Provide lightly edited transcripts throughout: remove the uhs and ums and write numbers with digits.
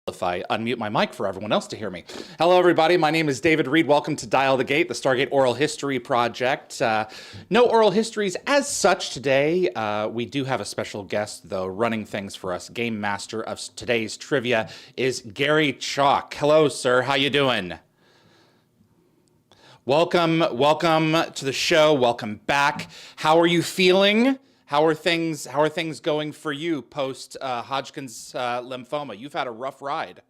if I unmute my mic for everyone else to hear me. Hello, everybody. My name is David Reed. Welcome to Dial the Gate, the Stargate Oral History Project. No oral histories as such today. We do have a special guest, though, running things for us. Game master of today's trivia is Garry Chalk. Hello, sir. How you doing? Welcome to the show. Welcome back. How are you feeling? How are things going for you post Hodgkin's lymphoma? You've had a rough ride.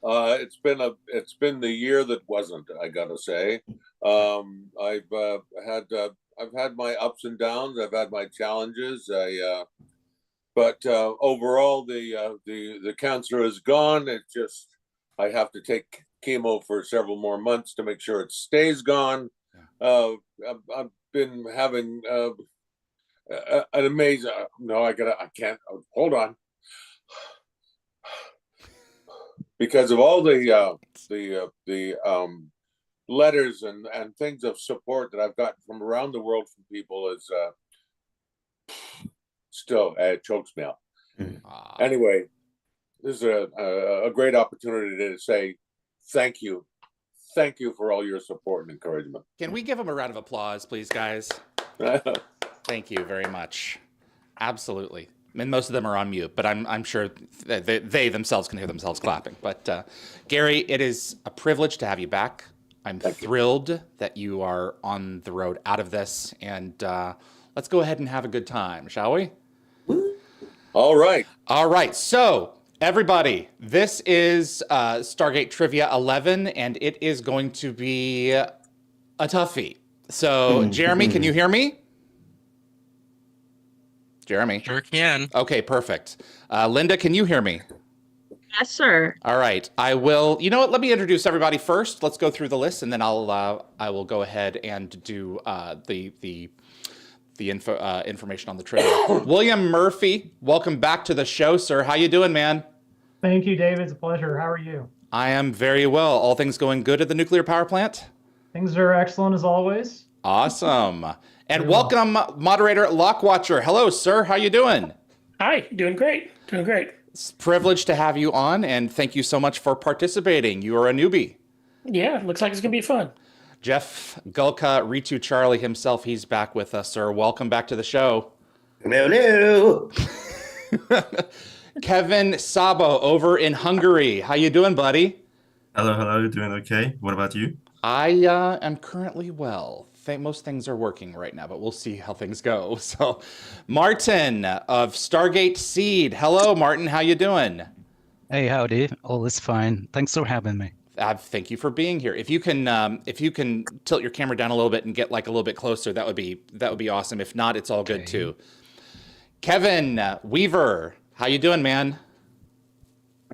It's been the year that wasn't, I gotta say. I've had my ups and downs. I've had my challenges. But overall, the cancer is gone. It just I have to take chemo for several more months to make sure it stays gone. Yeah. I've been having an amazing. No, I can't. Hold on. Because of all the letters and things of support that I've gotten from around the world from people, is still it chokes me up. Anyway, this is a great opportunity to say thank you for all your support and encouragement. Can we give them a round of applause, please, guys? Thank you very much. Absolutely. And most of them are on mute, but I'm sure they themselves can hear themselves clapping. But Garry, it is a privilege to have you back. I'm thrilled that you are on the road out of this, and let's go ahead and have a good time, shall we? All right. All right. So, everybody, this is Stargate Trivia 11, and it is going to be a toughie. So, Jeremy, can you hear me? Jeremy? Sure can. Okay, perfect. Linda, can you hear me? Yes, sir. All right. I will. You know what? Let me introduce everybody first. Let's go through the list, and then I will go ahead and do the information on the trivia. William Murphy, welcome back to the show, sir. How you doing, man? Thank you, David. It's a pleasure. How are you? I am very well. All things going good at the nuclear power plant? Things are excellent as always. Awesome. And welcome, moderator Lockwatcher. Hello, sir. How you doing? Hi. Doing great. Doing great. It's a privilege to have you on, and thank you so much for participating. You are a newbie. Yeah, looks like it's going to be fun. Jeff Gulka, Ritu Charlie himself, he's back with us, sir. Welcome back to the show. Hello. Kevin Sabo over in Hungary. How you doing, buddy? Hello. Doing okay. What about you? I am currently well. Most things are working right now, but we'll see how things go. So, Martin of Stargate Seed. Hello, Martin. How you doing? Hey, howdy. All is fine. Thanks for having me. Thank you for being here. If you can tilt your camera down a little bit and get like a little bit closer, that would be awesome. If not, it's all good too. Kevin Weaver, how you doing, man?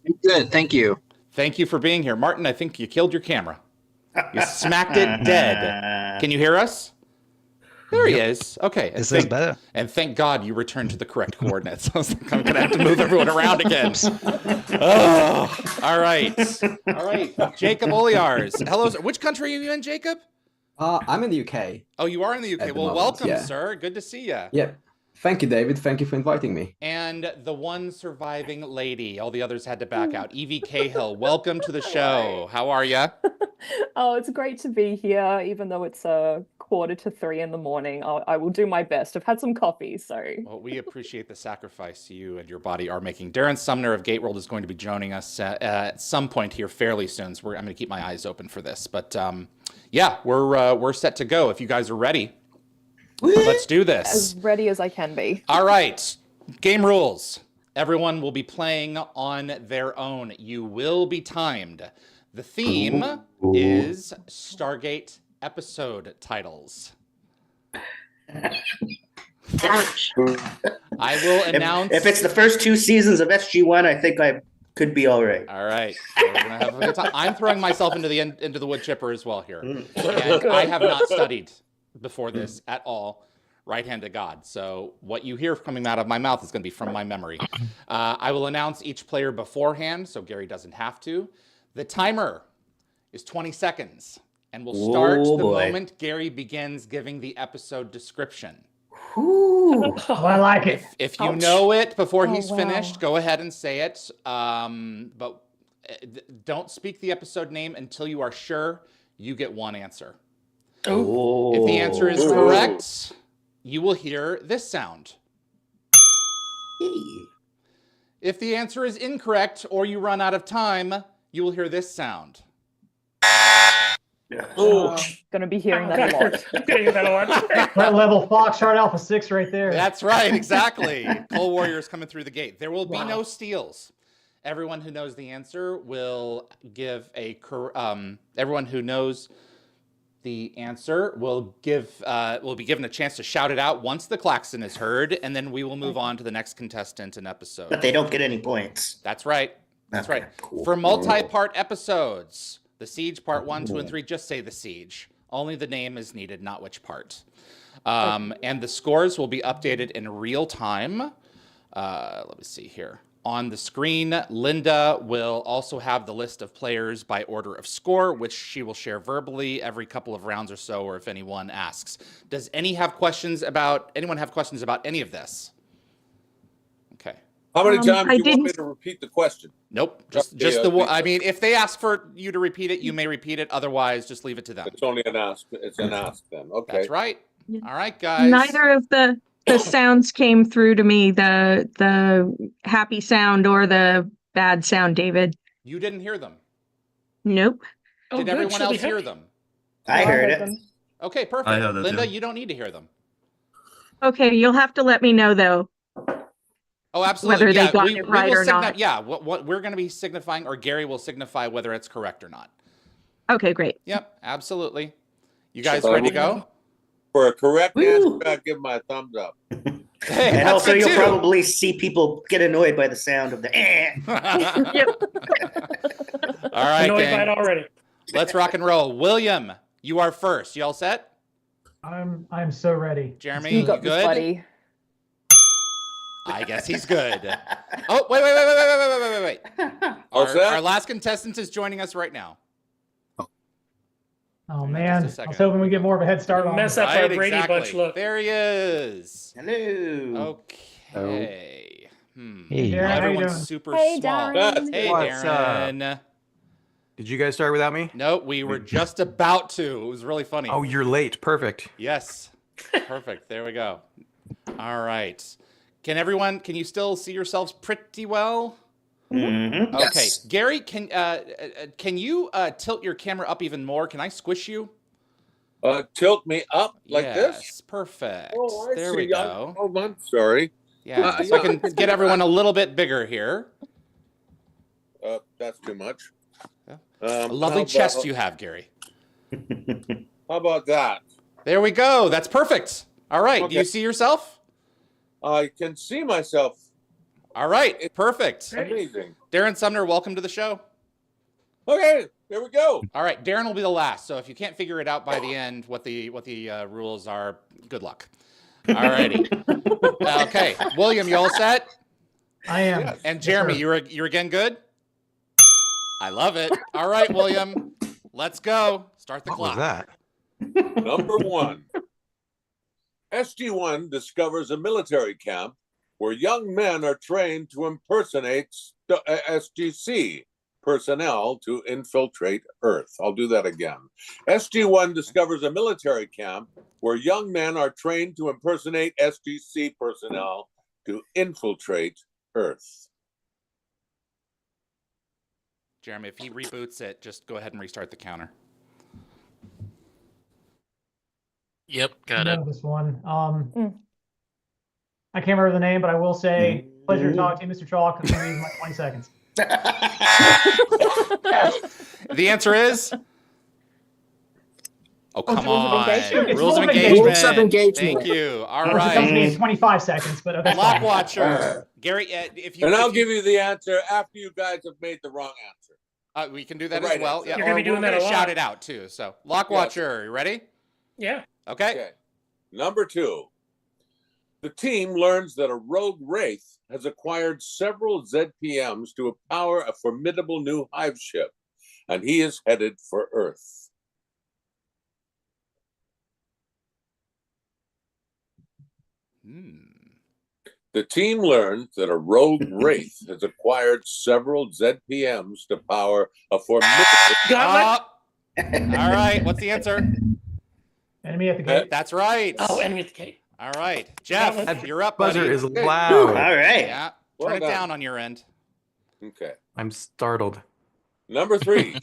I'm good, thank you. Thank you for being here, Martin. I think you killed your camera. You smacked it dead. Can you hear us? There he is. Okay. Is this better? And thank God you returned to the correct coordinates. I was like, I'm going to have to move everyone around again. Oh, all right. Jacob Oliars. Hello, sir. Which country are you in, Jacob? I'm in the UK. Oh, you are in the UK. Well, welcome, sir. Good to see you. Yeah. Thank you, David. Thank you for inviting me. And the one surviving lady. All the others had to back out. Evie Cahill, welcome to the show. How are you? Oh, it's great to be here, even though it's 2:45 in the morning. I will do my best. I've had some coffee, so. Well, we appreciate the sacrifice you and your body are making. Darren Sumner of Gateworld is going to be joining us at some point here fairly soon. So I'm going to keep my eyes open for this. But yeah, we're set to go. If you guys are ready, let's do this. As ready as I can be. All right. Game rules. Everyone will be playing on their own. You will be timed. The theme is Stargate episode titles. I will announce... If it's the first 2 seasons of SG-1, I think I could be all right. All right. So we're gonna have a good time. I'm throwing myself into the wood chipper as well here. And I have not studied before this at all. Right hand to God. So what you hear coming out of my mouth is going to be from my memory. I will announce each player beforehand, so Garry doesn't have to. The timer is 20 seconds, and we'll start the moment Garry begins giving the episode description. Ooh, I like it. If you know it before he's finished, go ahead and say it. But don't speak the episode name until you are sure. You get one answer. Oh. If the answer is correct, you will hear this sound. If the answer is incorrect or you run out of time, you will hear this sound. Gonna be hearing that a lot. I'm gonna hear that a lot. That level Foxtrot Alpha 6 right there. That's right, exactly. Coal Warriors coming through the gate. There will be no steals. Everyone who knows the answer will give a everyone who knows the answer will be given a chance to shout it out once the klaxon is heard, and then we will move on to the next contestant and episode. But they don't get any points. That's right. That's Okay, right. cool. For multi-part episodes, the Siege Part 1, 2, and 3, just say the Siege. Only the name is needed, not which part. And the scores will be updated in real time. Let me see here. On the screen, Linda will also have the list of players by order of score, which she will share verbally every couple of rounds or so, or if anyone asks. Does anyone have questions about any of this? Okay. How many times do you want me to repeat the question? Nope. Just the one. I mean, if they ask for you to repeat it, you may repeat it. Otherwise, just leave it to them. It's only an ask. It's an ask then. Okay. That's right. All right, guys. Neither of the sounds came through to me, the happy sound or the bad sound, David. You didn't hear them. Nope. Did everyone else hear them? I heard it. Okay, perfect. I heard it, Linda, too. you don't need to hear them. Okay, you'll have to let me know though. Oh, absolutely. Whether they Yeah, got it right or not. Yeah, what we're going to be signifying, or Gary will signify whether it's correct or not. Okay, great. Yep, absolutely. You guys ready to go? For a correct answer, I'd give my thumbs up. Hey, And that's also, good you'll too. probably see people get annoyed by the sound of the All right, Annoyed by gang. it already. Let's rock and roll. William, you are first. You all set? I'm so ready. Jeremy, You you got this, good? buddy. I guess he's good. Oh, wait. All set? Our last contestant is joining us right now. Oh Just man, a I was second. hoping we get more of a head start on Mess this. up our Brady Bunch look. There he is. Hello. Okay. Hey. Darren, how you Everyone's doing? super Hey, small. Darren. Hey, What's Darren. Did you guys start without me? No, we were just about to. It was really funny. Oh, you're late. Perfect. Yes. Perfect. There we go. All right. Can you still see yourselves pretty well? Mm-hmm. Okay. Yes. Gary, can you tilt your camera up even more? Can I squish you? Tilt me up like this? Yes, perfect. Oh, I there see. we go. I'm sorry. Yeah, so I can get everyone a little bit bigger here. That's too much. A lovely chest you have, Gary. How about that? There we go. That's perfect. All right. Do Okay. you see yourself? I can see myself. All right. Perfect. Amazing. Darren Sumner, welcome to the show. Okay, there we go. All right. Darren will be the last. So if you can't figure it out by the end, what the rules are, good luck. All righty. Okay. William, you all set? I am. Yes. And Jeremy, Yes, you're again good? I love it. All right, William. Let's go. Start the clock. that? Number one. SG-1 discovers a military camp where young men are trained to impersonate SGC personnel to infiltrate Earth. I'll do that again. SG-1 discovers a military camp where young men are trained to impersonate SGC personnel to infiltrate Earth. Jeremy, if he reboots it, just go ahead and restart the counter. Yep, got it. This one. I can't remember the name, but I will say, pleasure to talk to you, Mr. Chalk. I'm going to use my 20 seconds. The answer is? Oh, come on. It's Rules of Rules engagement. of engagement. Thank you. All It comes to me in right. 25 seconds, but okay. Lock Watcher. Gary, if you... And I'll if you- give you the answer after you guys have made the wrong answer. we can do that the as right well. answer. Yeah, You're gonna or be doing we're that a gonna shout lot. it out too. So, Lock Yes. Watcher, you ready? Yeah. Okay. Okay. Number two. The team learns that a rogue wraith has acquired several ZPMs to power a formidable new hive ship, and he is headed for Earth. The team learns that a rogue wraith has acquired several ZPMs to power a formidable. Gauntlet. All right, what's the answer? Enemy at the gate. That's right. Oh, enemy at the gate. All right, Jeff, Gauntlet. you're up, buddy. Buzzer is All loud. right. Yeah, Well turn it done. down on your end. Okay. I'm startled. Number 3.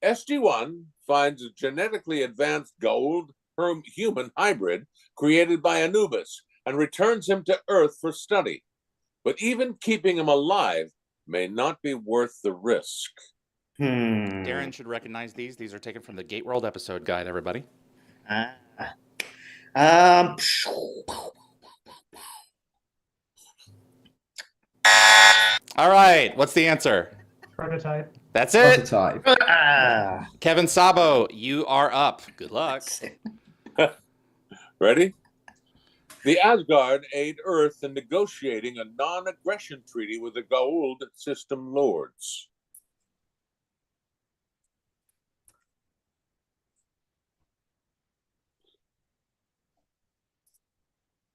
SG-1 finds a genetically advanced gold human hybrid created by Anubis and returns him to Earth for study. But even keeping him alive may not be worth the risk. Darren should recognize these. These are taken from the Gate World episode guide, everybody. All right, what's the answer? Prototype. That's it. Prototype. Kevin Sabo, you are up. Good luck. Ready? The Asgard aid Earth in negotiating a non-aggression treaty with the Goa'uld system lords.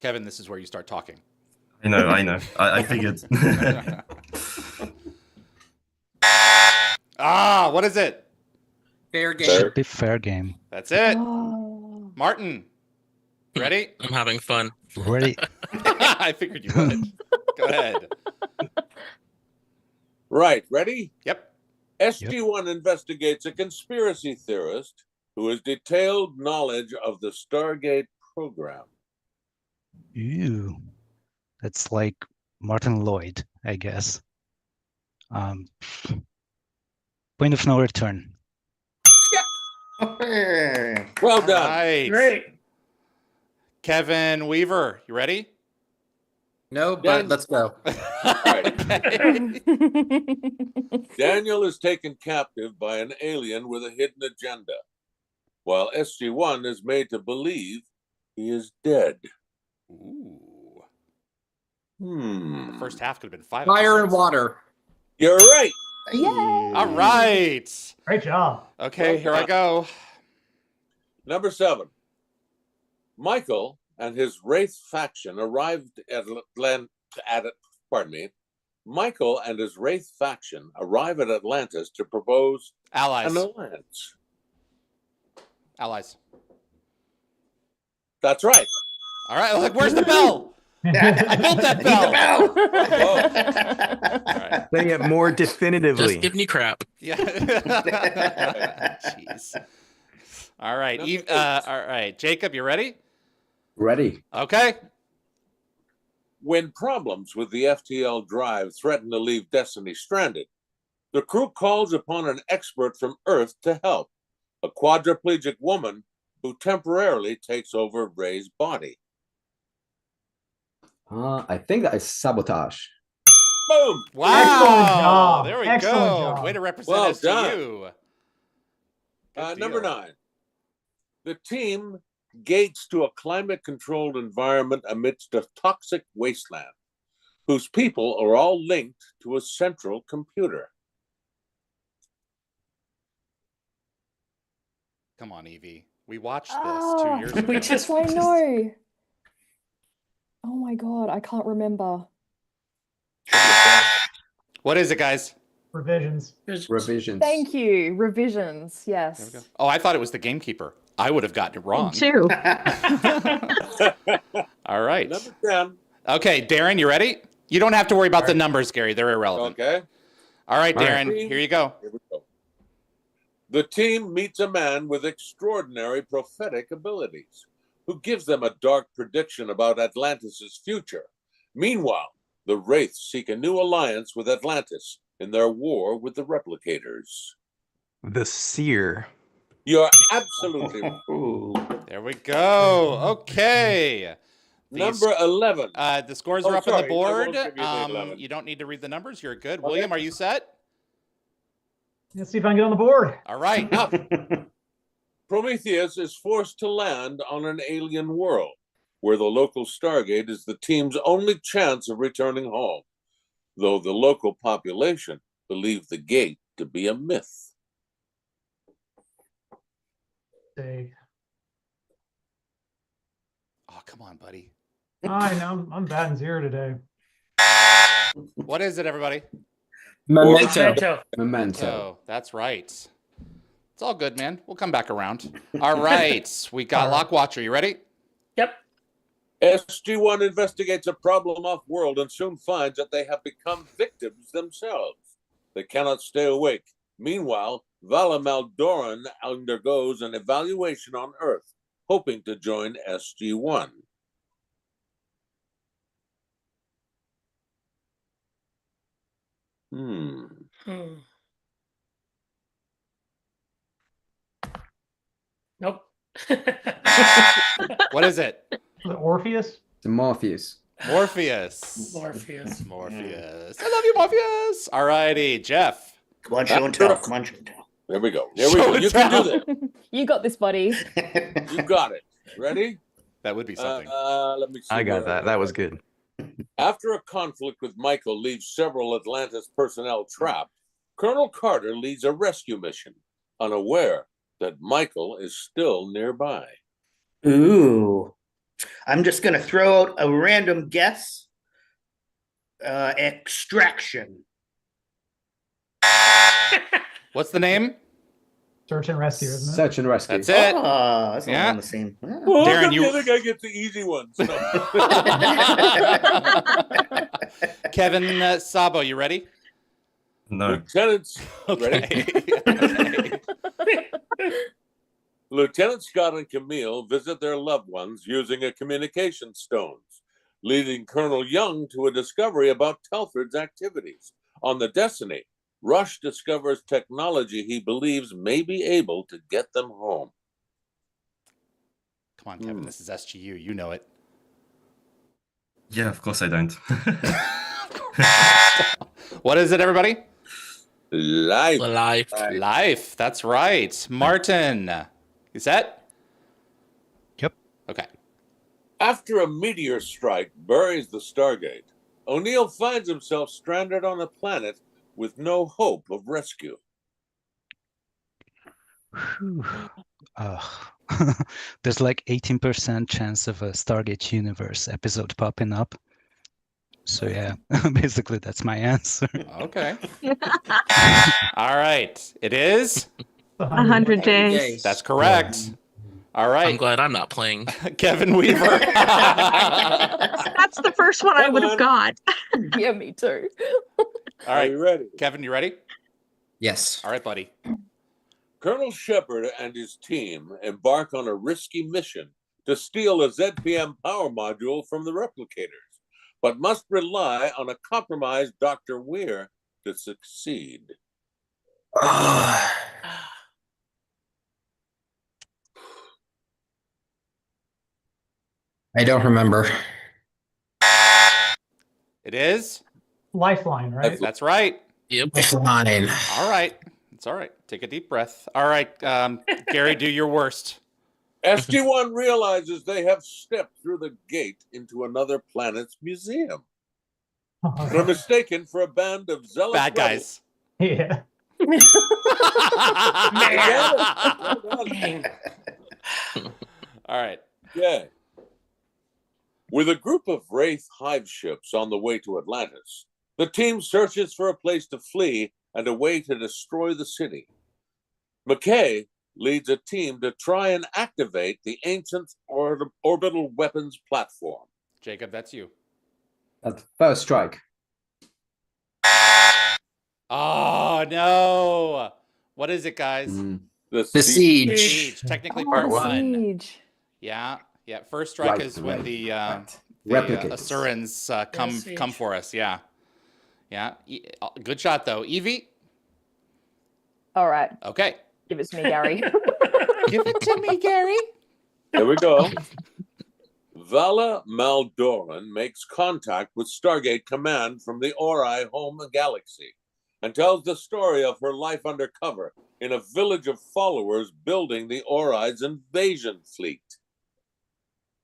Kevin, this is where you start talking. I know. I figured. What is it? Fair game. Fair. Should be fair game. That's it. Oh. Martin, ready? I'm having fun. Ready? I figured you would. Go ahead. Right, ready? Yep. SG-1 investigates a conspiracy theorist who has detailed knowledge of the Stargate program. Ew. That's like Martin Lloyd, I guess. Point of no return. Well done. Right. Great. Kevin Weaver, you ready? No, but let's go. Okay. Daniel is taken captive by an alien with a hidden agenda, while SG-1 is made to believe he is dead. Ooh. The The first half could have been 5 Fire and episodes. water. You're right. Yay! All right. Great job. Okay, here I go. Number 7. Michael and his Wraith faction arrived at Michael and his Wraith faction arrive at Atlantis to propose Allies. an alliance. Allies. That's right. All right. Like, where's the bell? I built that bell. All right. Saying it more definitively. Just giving you crap. Yeah. Jeez. All right. All right. Jacob, you ready? Ready. Okay. When problems with the FTL drive threaten to leave Destiny stranded, the crew calls upon an expert from Earth to help, a quadriplegic woman who temporarily takes over Ray's body. I think that is sabotage. Boom! Wow. Excellent job. There we Excellent go. job. Way to represent Well STU. done. Good Number deal. 9. The team gates to a climate-controlled environment amidst a toxic wasteland, whose people are all linked to a central computer. Come on, Evie. We watched this 2 years ago. We just I know. Oh my god, I can't remember. What is it, guys? Revisions. Revisions. Thank you. Revisions. There we Yes. go. Oh, I thought it was the gamekeeper. I would have gotten it wrong. Me too. All right. Number 10. Okay, Darren, you ready? You don't have to worry about the numbers, Gary. They're irrelevant. Okay. All right, All right. Darren, here you go. Here we go. The team meets a man with extraordinary prophetic abilities who gives them a dark prediction about Atlantis' future. Meanwhile, the Wraiths seek a new alliance with Atlantis in their war with the replicators. The Seer. You're absolutely right. There we go. Okay. Number 11. The scores are up on the sorry, I board. won't give you the 11. You don't need to read the numbers. You're good. Okay. William, are you set? Let's see if I can get on the board. All right. Prometheus is forced to land on an alien world, where the local Stargate is the team's only chance of returning home, though the local population believe the gate to be a myth. See. Oh, come on, buddy. I know. I'm batting 0 today. What is it, everybody? Memento. Memento. That's right. It's all good, man. We'll come back around. All right. We got Lock Watcher. You ready? Yep. SG-1 investigates a problem off-world and soon finds that they have become victims themselves. They cannot stay awake. Meanwhile, Vala Maldoran undergoes an evaluation on Earth, hoping to join SG-1. Nope. What is it? The Orpheus? The Morpheus. Morpheus. Morpheus. Morpheus. I love you, Morpheus. All righty, Jeff. Come on, show and tell. Come on, show and tell. There we go. There we go. You can do this. You got this, buddy. You got it. Ready? That would be something. Let me see. I got that. That was good. After a conflict with Michael leaves several Atlantis personnel trapped, Colonel Carter leads a rescue mission, unaware that Michael is still nearby. Ooh. I'm just going to throw out a random guess. Extraction. What's the name? Search and Rescue, isn't it? Search and Rescue. That's it. That's Yeah. all the same. Yeah. Well, Darren, the other guy gets the easy ones. Kevin Sabo, you ready? No. Lieutenants, ready? Okay. Lieutenant Scott and Camille visit their loved ones using a communication stones, leading Colonel Young to a discovery about Telford's activities. On the Destiny, Rush discovers technology he believes may be able to get them home. Come on, Kevin. This is SGU. You know it. Yeah, of course I don't. What is it, everybody? Life. Life. That's right. Martin. You set? Yep. Okay. After a meteor strike buries the Stargate, O'Neill finds himself stranded on a planet with no hope of rescue. There's like 18% chance of a Stargate Universe episode popping up. So yeah, basically that's my answer. Okay. All right. It is 100 days. That's correct. All right. I'm glad I'm not playing. Kevin Weaver. That's the first one I would have got. Yeah, me too. All right. Are you ready? Kevin, you ready? Yes. All right, buddy. Colonel Shepard and his team embark on a risky mission to steal a ZPM power module from the replicators, but must rely on a compromised Dr. Weir to succeed. I don't remember. It is? Lifeline, right? That's right. Yep. Fine. All right. It's all right. Take a deep breath. All right. Gary, do your worst. SG-1 realizes they have stepped through the gate into another planet's museum. They're mistaken for a band of zealous Bad guys. Yeah. All right. Yeah. With a group of Wraith hive ships on the way to Atlantis, the team searches for a place to flee and a way to destroy the city. McKay leads a team to try and activate the ancient orbital weapons platform. Jacob, that's you. That's First Strike. Oh, no. What is it, guys? The Siege. Siege. Technically part one. Siege. Yeah. Yeah. First strike is when the Replicators. Assurans come for us. Yeah. Yeah. Good shot, though. Evie? All right. Okay. Give it to me, Gary. Give it to me, Gary. Here we go. Vala Maldoran makes contact with Stargate Command from the Ori home galaxy and tells the story of her life undercover in a village of followers building the Ori's invasion fleet.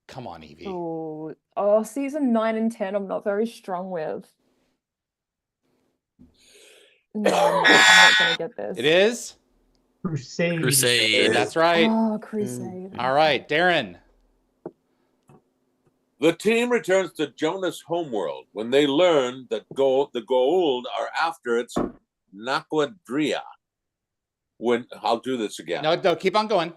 Come on, Evie. Oh, season 9 and 10, I'm not very strong with. No, I'm not going to get this. It is? Crusade. That's right. Oh, Crusade. All right, Darren. The team returns to Jonas' homeworld when they learn that the Goa'uld are after its Naquadria. I'll do this again. No, keep on going.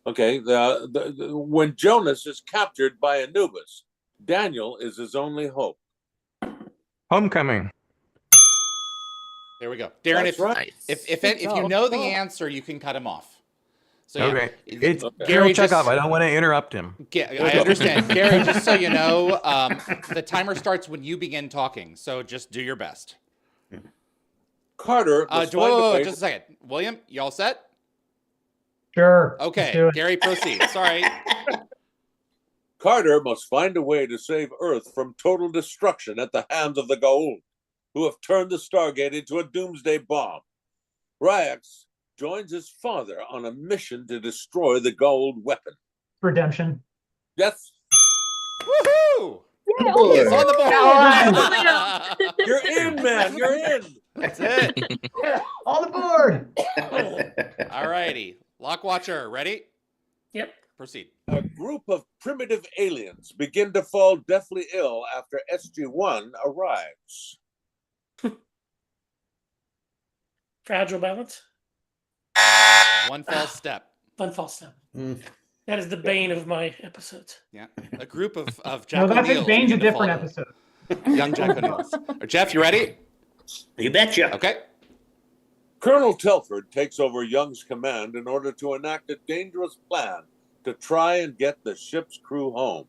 Okay, when Jonas is captured by Anubis, Daniel is his only hope. Homecoming. There we go. Darren, That's right. if you know the answer, you can cut him off. So Okay. It's Gary, Chekov. I don't want to interrupt him. I understand. Gary, just so you know, the timer starts when you begin talking, so just do your best. Carter. Just a second. William, you all set? Sure. Okay, Gary, proceed. Sorry. Carter must find a way to save Earth from total destruction at the hands of the Goa'uld, who have turned the Stargate into a doomsday bomb. Ryax joins his father on a mission to destroy the Goa'uld weapon. Redemption. Yes. Woohoo! Yeah, It's on the board. You're in, man. You're in. That's it. On the board. All righty. Lock Watcher, ready? Yep. Proceed. A group of primitive aliens begin to fall deathly ill after SG-1 arrives. Fragile balance. One false step. One false step. That is the bane of my episodes. Yeah. A group of Jack No, that's O'Neills Bane's a begin to different fall. episode. Young Jack O'Neills. Jeff, you ready? You betcha. Okay. Colonel Telford takes over Young's command in order to enact a dangerous plan to try and get the ship's crew home.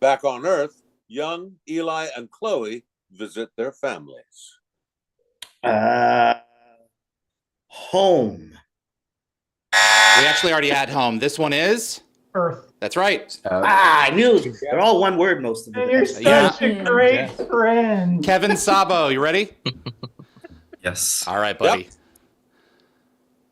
Back on Earth, Young, Eli, and Chloe visit their families. Home. We actually already had home. This one is Earth. That's right. I knew they're all one word most of them. And you're such a great friend. Kevin Sabo, you ready? Yes. All right, buddy.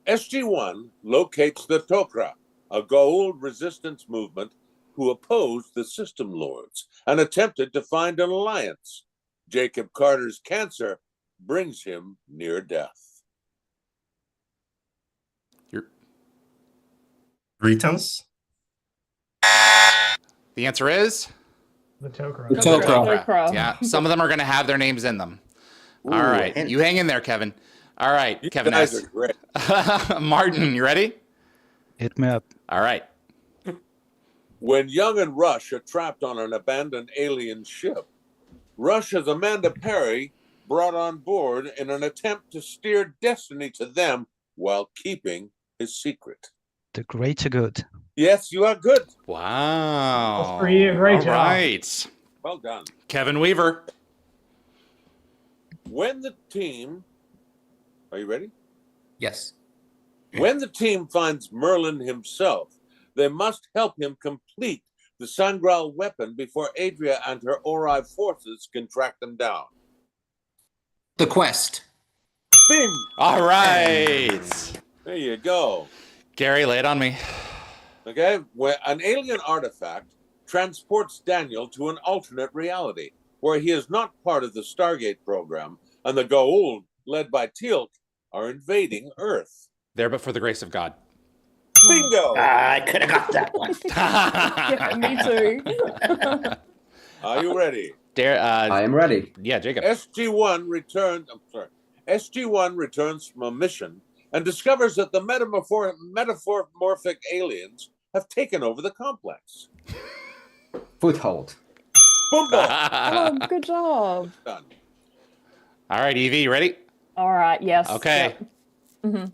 SG-1 locates the Tok'ra, a Goa'uld resistance movement who opposed the System Lords and attempted to find an alliance. Jacob Carter's cancer brings him near death. Greetings. The answer is The Tok'ra. The Tok'ra. Tok'ra. Yeah, some of them are going to have their names in them. Ooh, All right, and- you hang in there, Kevin. All right, You Kevin guys S. are great. Martin, you ready? Hit me up. All right. When Young and Rush are trapped on an abandoned alien ship, Rush has Amanda Perry brought on board in an attempt to steer destiny to them while keeping his secret. The greater good. Yes, you are good. Wow. That's for you. Great All job. right. Well done. Kevin Weaver. When the team... Are you ready? Yes. When the team finds Merlin himself, they must help him complete the Sangral weapon before Adria and her Ori forces can track them down. The quest. Bing! All right. There you go. Gary, lay it on me. Okay, where an alien artifact transports Daniel to an alternate reality where he is not part of the Stargate program, and the Goa'uld, led by Teal'c, are invading Earth. There, but for the grace of God. Bingo! I could have got that one. Yeah, me too. Are you ready? I am ready. Yeah, Jacob. SG-1 returns. SG-1 returns from a mission and discovers that the metamorphic aliens have taken over the complex. Foothold. Boom! Oh, good job. Done. All right, Evie, you ready? All right. Yes. Okay. Yep.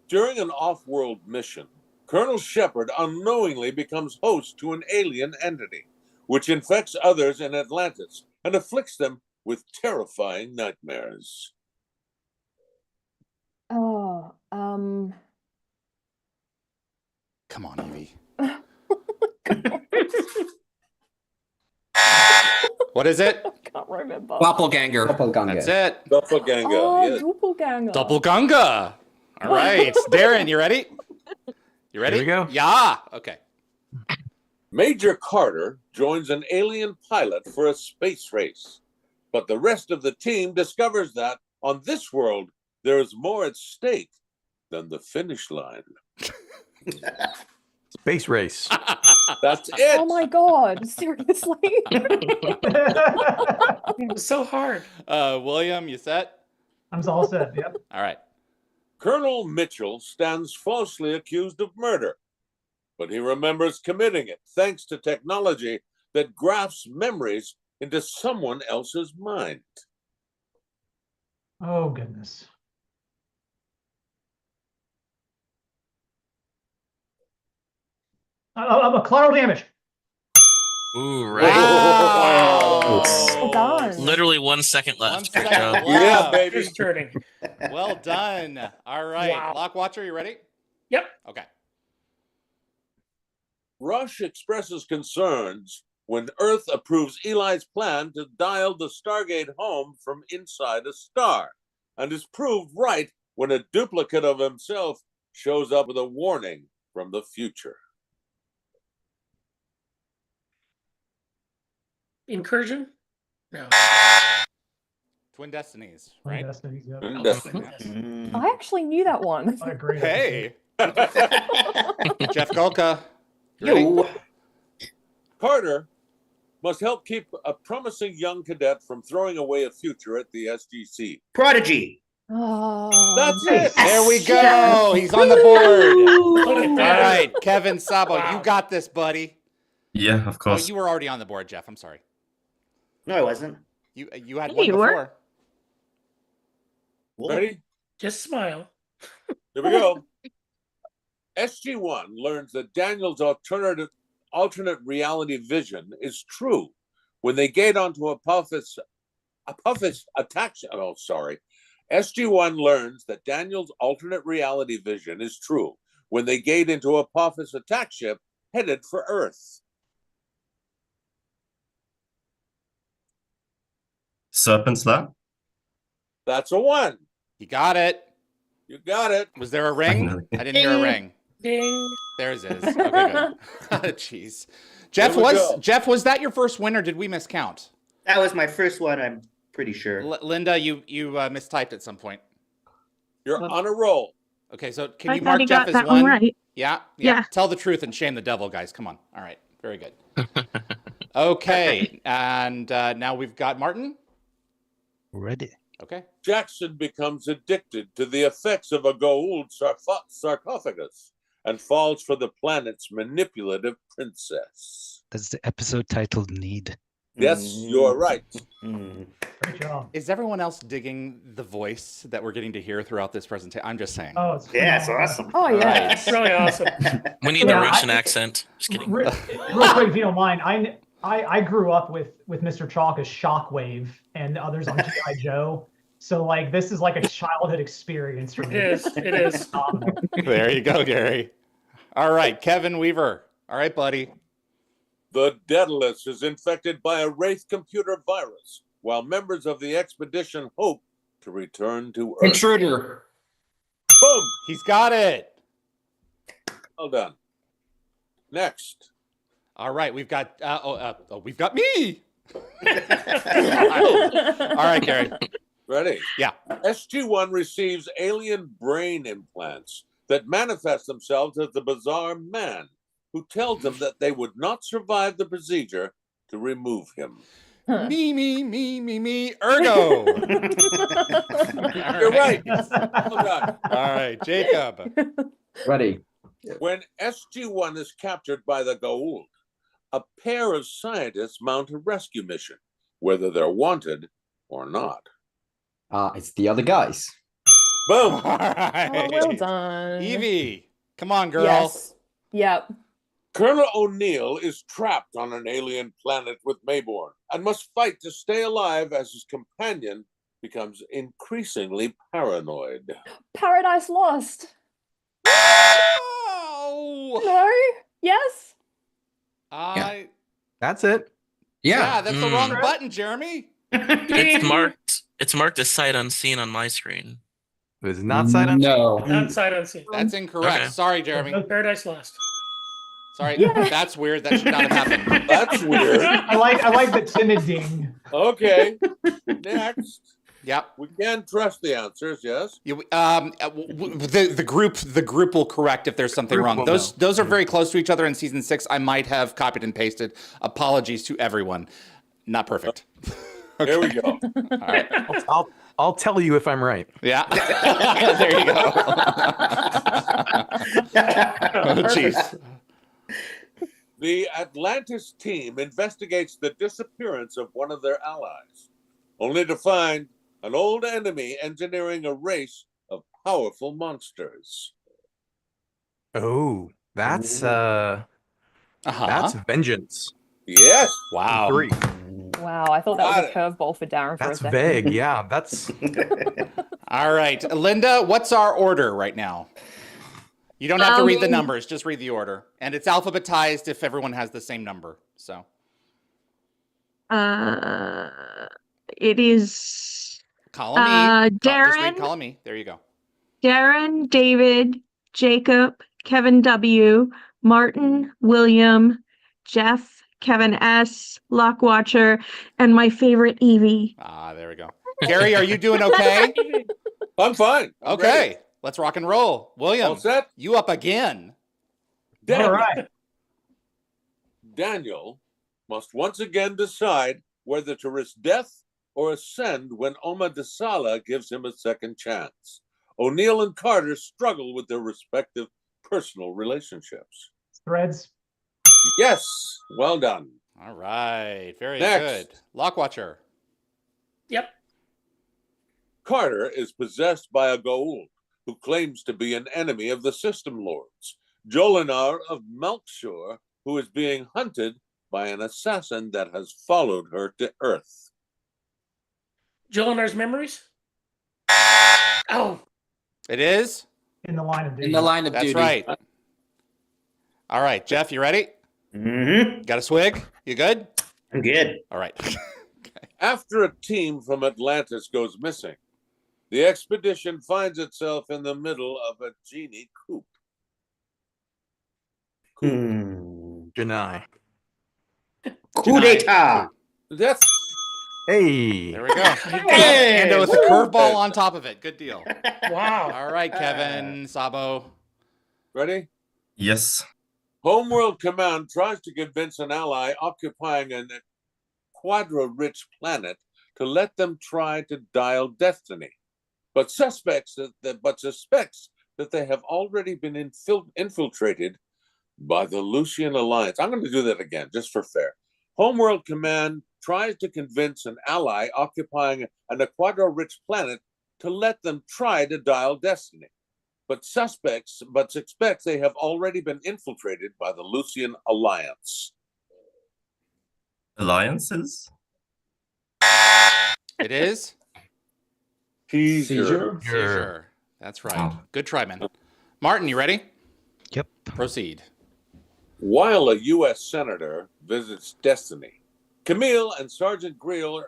During an off-world mission, Colonel Shepard unknowingly becomes host to an alien entity, which infects others in Atlantis and afflicts them with terrifying nightmares. Oh. Come on, Evie. What is it? I can't remember. Doppelganger. Doppelganger. That's it. Doppelganger. Oh, yes. doppelganger. Doppelganger. All right. Darren, you ready? You ready? Here we go. Yeah. Okay. Major Carter joins an alien pilot for a space race, but the rest of the team discovers that on this world there is more at stake than the finish line. Space race. That's it. Oh my god! Seriously? It was so hard. William, you set? I'm all set. Yep. All right. Colonel Mitchell stands falsely accused of murder, but he remembers committing it thanks to technology that grafts memories into someone else's mind. Oh goodness. Collateral damage. Ooh, right. Wow. Well done. Literally 1 second left. 1 Great second job. left. Yeah, baby. Just turning. Well done. All right. Wow. Lockwatcher, you ready? Yep. Okay. Rush expresses concerns when Earth approves Eli's plan to dial the Stargate home from inside a star, and is proved right when a duplicate of himself shows up with a warning from the future. Incursion? No. Twin Destinies, right? Destinies, yep. Twin Destinies. I actually knew that one. What a great Hey. Jeff Golka. you ready? Yo. Carter must help keep a promising young cadet from throwing away a future at the SGC. Prodigy. Oh, That's nice. it. There we go. He's on the board. Look at All that. right, Kevin Sabo, Wow. you got this, buddy. Yeah, of Oh, course. you were already on the board, Jeff. I'm sorry. No, I wasn't. You had Yeah, one you were. before. Ready? Just smile. Here we go. SG-1 learns that Daniel's alternate reality vision is true when they gate onto Apophis attack. Oh, sorry. SG-1 learns that Daniel's alternate reality vision is true when they gate into Apophis attack ship headed for Earth. Serpent's Lab? That's a 1. You got it. You got it. Was there a ring? Finally. I didn't hear a ring. Ding. There's it. Okay, good. Jeez. Jeff, There we go. was that your first win or did we miscount? That was my first one, I'm pretty sure. Linda, you mistyped at some point. You're on a roll. Okay, so can I you thought mark he Jeff got as that one? one right. Yeah? Yeah. Tell the truth and shame the devil, guys. Come on. All right. Very good. Okay, and now we've got Martin. Ready. Okay. Jackson becomes addicted to the effects of a gold sarcophagus and falls for the planet's manipulative princess. That's the episode titled Need. Yes, you're right. Great job. Is everyone else digging the voice that we're getting to hear throughout this presentation? I'm just saying. Oh, it's Yeah, it's phenomenal. awesome. Oh yeah. Right. It's really awesome. We need Yeah, a Russian I- accent. Just kidding. Real quick, if you don't mind, I grew up with Mr. Chalk as Shockwave and the others on G.I. Joe. So like this is like a childhood experience for me. It is. It is. Phenomenal. There you go, Gary. All right, Kevin Weaver. All right, buddy. The Daedalus is infected by a Wraith computer virus, while members of the expedition hope to return to Earth. Intruder. Boom! He's got it. Well done. Next. All right, we've got we've got me. All right, Gary. Ready? Yeah. SG-1 receives alien brain implants that manifest themselves as the bizarre man who tells them that they would not survive the procedure to remove him. Me, ergo. You're right. Well done. All right, Jacob. Ready. When SG-1 is captured by the Goa'uld, a pair of scientists mount a rescue mission, whether they're wanted or not. It's the other guys. Boom! All right. Oh, well done. Evie, come on, girl. Yes. Yep. Colonel O'Neill is trapped on an alien planet with Mayborn and must fight to stay alive as his companion becomes increasingly paranoid. Paradise Lost. Oh! No. Yes. That's it. Yeah, that's the wrong button, Jeremy. It's marked as sight unseen on my screen. It was not sight unseen. No. Not sight unseen. That's incorrect. Okay. Sorry, Jeremy. Paradise Lost. Sorry, Yeah. that's weird. That should not have happened. That's weird. I like the timid ding. Okay. Next. Yep. We can trust the answers, yes. The group will correct if there's something wrong. Those are very close to each other in season 6. I might have copied and pasted. Apologies to everyone. Not perfect. Okay. Here we go. All right. I'll tell you if I'm right. Yeah. There you go. Oh, jeez. The Atlantis team investigates the disappearance of one of their allies, only to find an old enemy engineering a race of powerful monsters. Oh, that's vengeance. Yes. Wow. 3. Wow, I thought that was a curveball for Darren for a That's second. vague. Yeah, that's. All right, Linda, what's our order right now? You don't have to read the numbers, just read the order. And it's alphabetized if everyone has the same number. So it is column E. Darren. Just read column E. There you go. Darren, David, Jacob, Kevin W, Martin, William, Jeff, Kevin S, Lockwatcher, and my favorite Evie. Ah, there we go. Gary, are you doing okay? I'm fine. I'm okay. ready. Let's rock and roll. William, All set? You up again. Daniel. All right. Daniel must once again decide whether to risk death or ascend when Oma Desala gives him a second chance. O'Neill and Carter struggle with their respective personal relationships. Threads. Yes, well done. All right, very Next. good. Lockwatcher. Yep. Carter is possessed by a Goa'uld who claims to be an enemy of the System Lords. Jolinar of Melkshore, who is being hunted by an assassin that has followed her to Earth. Jolinar's memories? Oh. It is? In the line of duty. In the line of That's duty. right. All right, Jeff, you ready? Mm-hmm. Got a swig? You good? I'm good. All right. After a team from Atlantis goes missing, the expedition finds itself in the middle of a genie coop. Janai. Coup d'etat. That's Hey. There we go. Hey. And with a curveball on top of it. Good deal. Wow. All right, Kevin, Sabo. ready. Yes. Homeworld Command tries to convince an ally occupying a quadra-rich planet to let them try to dial destiny, but suspects that they have already been infiltrated by the Lucian Alliance. I'm going to do that again, just for fair. Homeworld Command tries to convince an ally occupying an quadra-rich planet to let them try to dial destiny, but suspects they have already been infiltrated by the Lucian Alliance. Alliances? It is? Seizure. That's right. Good try, man. Martin, you ready? Yep. Proceed. While a U.S. senator visits Destiny, Camille and Sergeant Greer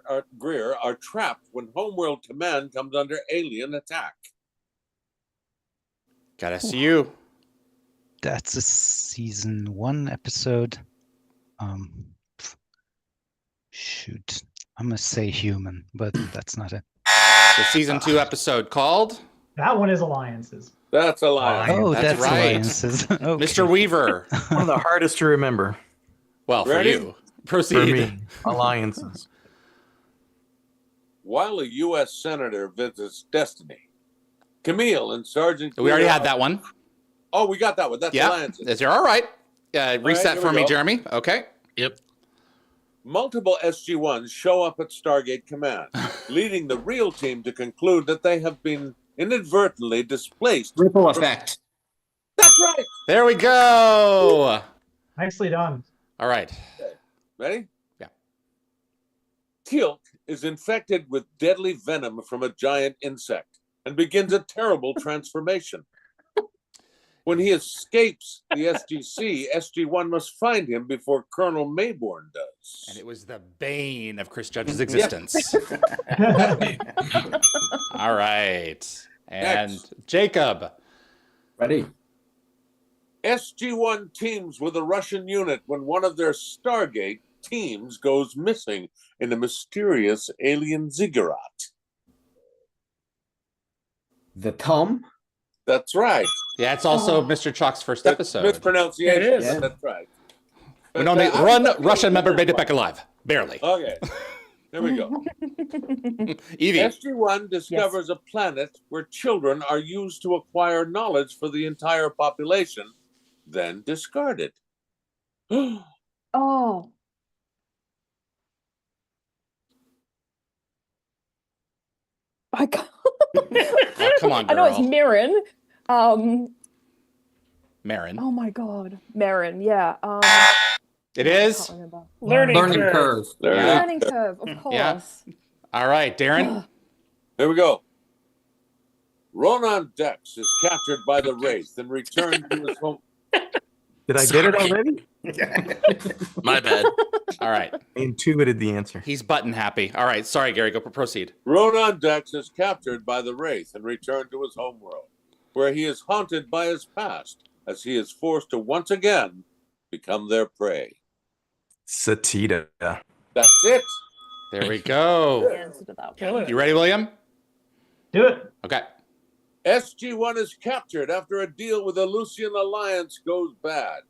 are trapped when Homeworld Command comes under alien attack. Got SCU. That's a season 1 episode. Shoot. I'm gonna say human, but that's not it. The season 2 episode called? That one is Alliances. That's Alliance. Oh, That's right. Alliances. Okay. Mr. Weaver. One of the hardest to remember. Well, for Ready? you. Proceed. For me, alliances. While a U.S. senator visits Destiny, Camille and Sergeant We already Greer had that one. Oh, we got that one. That's Yeah. Alliances. You're all right. Reset here for we me, go. Jeremy. Okay. Yep. Multiple SG-1s show up at Stargate Command, leading the real team to conclude that they have been inadvertently displaced. Ripple effect. That's right. There we go. Nicely done. All right. Ready? Yeah. Teal'c is infected with deadly venom from a giant insect and begins a terrible transformation. When he escapes the SGC, SG-1 must find him before Colonel Mayborn does. And it was the bane of Chris Judge's existence. All right. And Next. Jacob. Ready. SG-1 teams with a Russian unit when one of their Stargate teams goes missing in a mysterious alien ziggurat. The Tom? That's right. Yeah, it's also Mr. Chalk's first episode. Mispronunciation. It is. But that's right. We don't need run. Russian member made it back alive. Barely. Okay. There we go. Evie. SG-1 discovers a planet where children are used to acquire knowledge for the entire population, then discarded. Oh. I can't. Oh, come on, I know it's girl. Mirren. Marin. Oh my god, Mirren. Yeah. It I is. can't remember. Learning curve. curve. Yeah. Learning curve, of course. Yeah. All right, Darren. Here we go. Ronan Dex is captured by the Wraith and returned to his home. Did I get it already? My bad. All right. I intuited the answer. He's button happy. All right. Sorry, Gary. Go proceed. Ronan Dex is captured by the Wraith and returned to his homeworld, where he is haunted by his past as he is forced to once again become their prey. Satita. That's it. There we go. Answer to that Kill one. it. You ready, William? Do it. Okay. SG-1 is captured after a deal with the Lucian Alliance goes bad,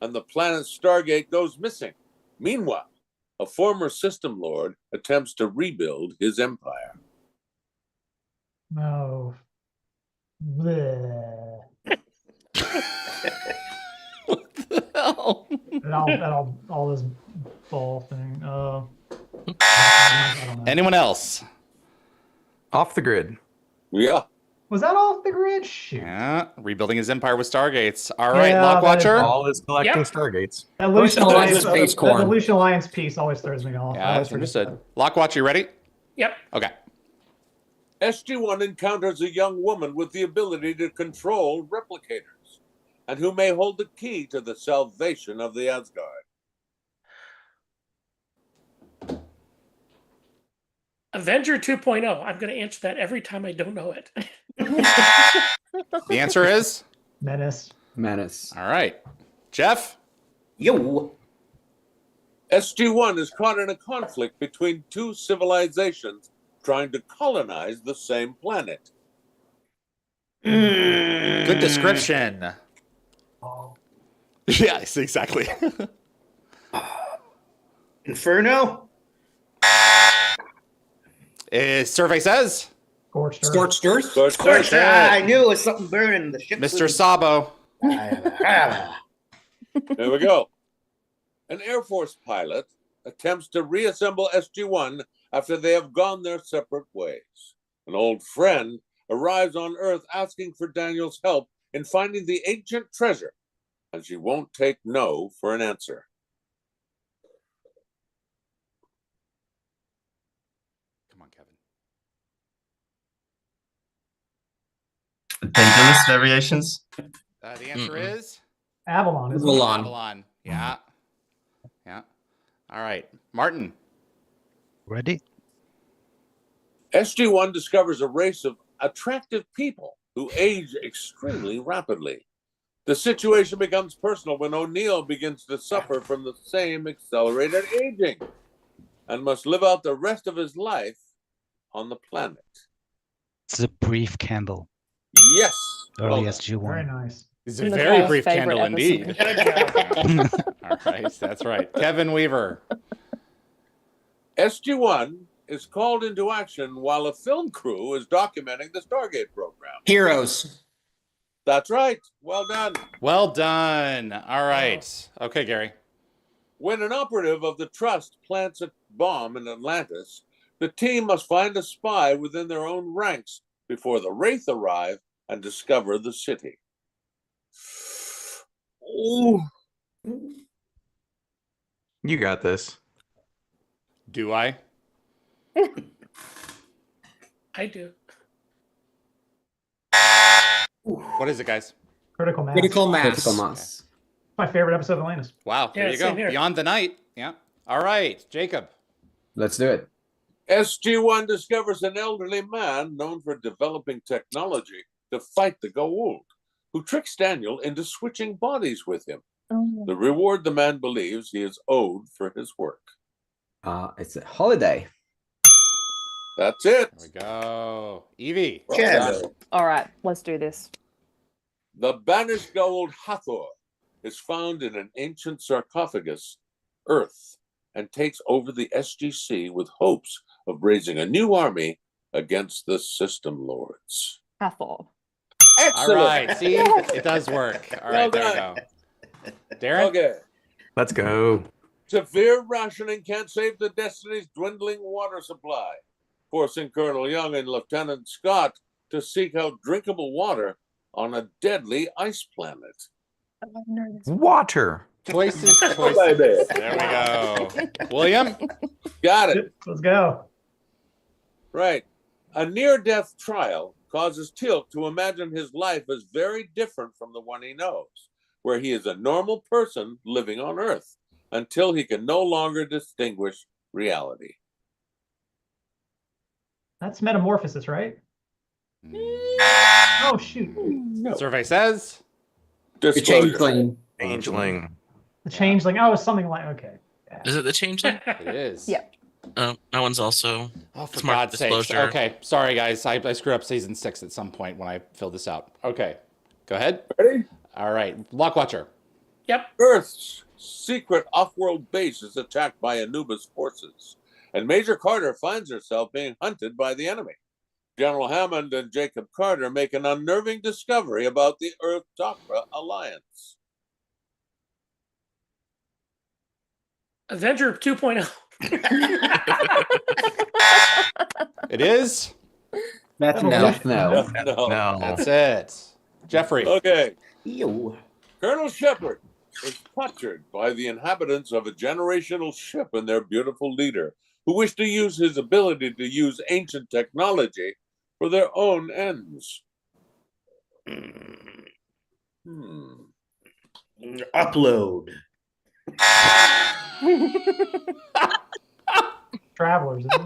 and the planet Stargate goes missing. Meanwhile, a former system lord attempts to rebuild his empire. No. Bleh. What the hell? All this ball thing. I don't know. Anyone else? Off the grid. Yeah. Was that off the grid? Shoot. Yeah. Rebuilding his empire with Stargates. All right, Yeah, Lockwatcher. All is collecting Yep. Stargates. That Lucian Oh, Alliance, it's Space the Corn. Lucian Alliance piece always throws me off. I Yeah, always that's forget understood. Lockwatcher, you ready? Yep. Okay. SG-1 encounters a young woman with the ability to control replicators, and who may hold the key to the salvation of the Asgard. Avenger 2.0. I'm going to answer that every time I don't know it. The answer is? Menace. Menace. All right. Jeff? Yo. SG-1 is caught in a conflict between two civilizations trying to colonize the same planet. Good description. Yes, exactly. Inferno. Survey says? Scorched Earth. Scorched Earth? Scorched. I knew it was something burning. The ship. Mr. Sabo. There we go. An Air Force pilot attempts to reassemble SG-1 after they have gone their separate ways. An old friend arrives on Earth asking for Daniel's help in finding the ancient treasure, and she won't take no for an answer. Come on, Kevin. Daedalus variations. The answer is? Avalon. Isn't it? Avalon. Avalon. Yeah. Yeah. All right. Martin. Ready? SG-1 discovers a race of attractive people who age extremely rapidly. The situation becomes personal when O'Neill begins to suffer from the same accelerated aging and must live out the rest of his life on the planet. It's a brief candle. Yes. Early Well, SG1. Very nice. It's a Nicole's very brief favorite candle episode. indeed. All right. That's right. Kevin Weaver. SG-1 is called into action while a film crew is documenting the Stargate program. Heroes. That's right. Well done. Well done. All right. Okay, Gary. When an operative of the Trust plants a bomb in Atlantis, the team must find a spy within their own ranks before the Wraith arrive and discover the city. Ooh. You got this. Do I? I do. What is it, guys? Critical Mass. Critical Mass. Critical Mass. My favorite episode of Atlantis. Wow. There Yeah, you go. same here. Beyond the Night. Yeah. All right. Jacob. Let's do it. SG-1 discovers an elderly man known for developing technology to fight the Goa'uld, who tricks Daniel into switching bodies with him. Oh. The reward the man believes he is owed for his work. It's a holiday. That's it. There we go. Evie. Well Kevin. done. All right, let's do this. The banished gold Hathor is found in an ancient sarcophagus, Earth, and takes over the SGC with hopes of raising a new army against the System Lords. Hathor. Excellent. All right. See, it does work. All right, there we go. Darren. Okay. Let's go. Severe rationing can't save the Destiny's dwindling water supply, forcing Colonel Young and Lieutenant Scott to seek out drinkable water on a deadly ice planet. Water. Choices. Baby. There we go. William. Got it. Let's go. Right. A near-death trial causes Teal'c to imagine his life as very different from the one he knows, where he is a normal person living on Earth until he can no longer distinguish reality. That's metamorphosis, right? Oh shoot. Survey says. The Disclosure. changeling. Changeling. The changeling. Oh, something like okay. Is it the changeling? It is. Yep. That one's also Oh, for smart God's sake. disclosure. Okay. Sorry, guys. I screwed up season 6 at some point when I filled this out. Okay. Go ahead. Ready? All right. Lockwatcher. Yep. Earth's secret off-world base is attacked by Anubis forces, and Major Carter finds herself being hunted by the enemy. General Hammond and Jacob Carter make an unnerving discovery about the Earth-Tok'ra alliance. Avenger 2.0. It is. That's No. no. No. That's it. Jeffrey. Okay. Ew. Colonel Shepard is captured by the inhabitants of a generational ship and their beautiful leader, who wish to use his ability to use ancient technology for their own ends. Upload. Travelers, isn't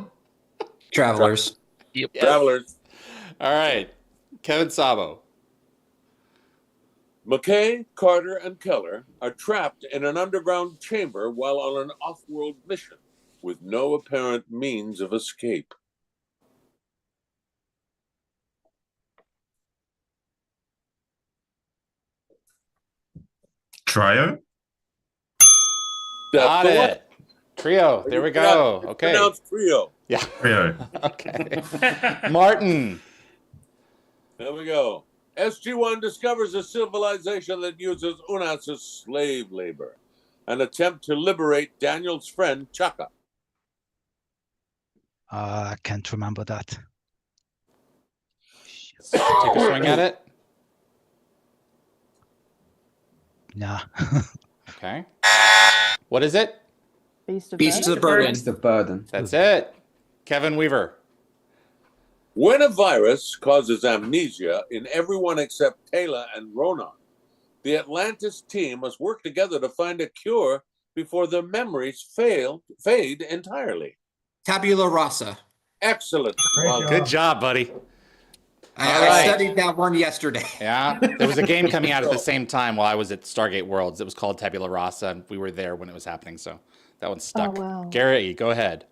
it? Travelers. Yep. Travelers. All right. Kevin Sabo. McKay, Carter, and Keller are trapped in an underground chamber while on an off-world mission with no apparent means of escape. Trio? Got the one. it. Trio. There we go. It's Okay. pronounced trio. Yeah. Trio. Okay. Martin. There we go. SG-1 discovers a civilization that uses Unas as slave labor, an attempt to liberate Daniel's friend Chaka. I can't remember that. Take a swing at it. Nah. Okay. What is it? Beast of Beasts Burden? of Burden. Beasts of Burden. That's it. Kevin Weaver. When a virus causes amnesia in everyone except Taylor and Ronan, the Atlantis team must work together to find a cure before their memories fade entirely. Tabula rasa. Excellent. Great job. Good job, buddy. I, All I right. studied that one yesterday. Yeah. There was a game coming out at the same time while I was at Stargate Worlds. It was called Tabula Rasa, and we were there when it was happening. So that one stuck. Oh, wow. Garry, go ahead.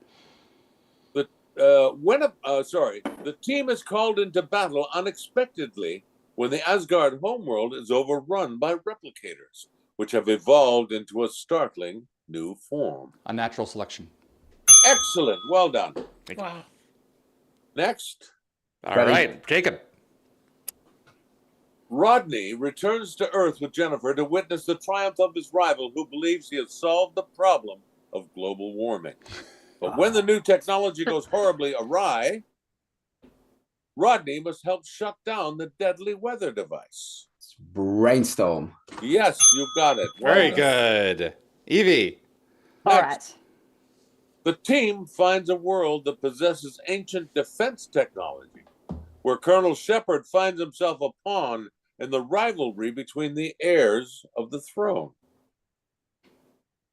The team is called into battle unexpectedly when the Asgard homeworld is overrun by replicators, which have evolved into a startling new form. Unnatural selection. Excellent. Well done. Wow. Next, All Ready? right, Jacob. Rodney returns to Earth with Jennifer to witness the triumph of his rival, who believes he has solved the problem of global warming. But when the new technology goes horribly awry, Rodney must help shut down the deadly weather device. Brainstorm. Yes, you got it. Well Very done. good. Evie. All Next. The team finds a world that possesses ancient defense technology, where Colonel Shepard finds himself a pawn in the rivalry between the heirs of the throne.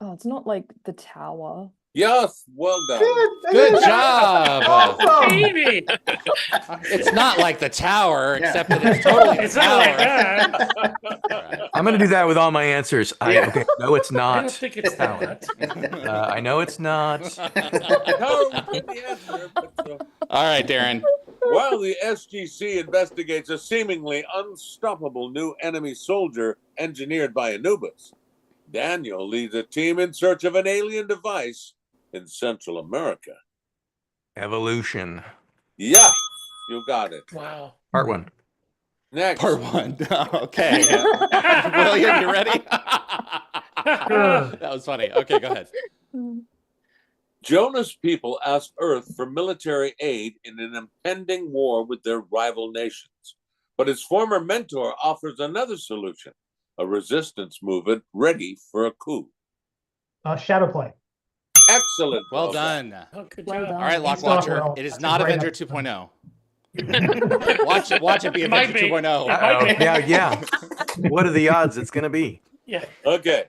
Oh, it's not like the tower. Yes, well done. Good job. Awesome. Baby. It's not like the tower, except that it's totally the It's not like tower. that. I'm gonna do that with all my answers. Okay, no, it's I not. don't think it's that. I know it's not. No, we did the answer, but, All right, Darren. while the SGC investigates a seemingly unstoppable new enemy soldier engineered by Anubis, Daniel leads a team in search of an alien device in Central America. Evolution. Yeah, you got it. Wow. Part 1. Next. Part 1. Okay. William, you ready? That was funny. Okay, go ahead. Jonah's people ask Earth for military aid in an impending war with their rival nations. But his former mentor offers another solution, a resistance movement ready for a coup. Shadow play. Excellent. Well done. Oh, good Well job. done. All right, Lock Thanks, Doc Watcher. Will. It is That's not a great Avenger episode. 2.0. Watch it be It might Avenger be. 2.0. Yeah. What are the odds it's gonna be? Yeah. Okay.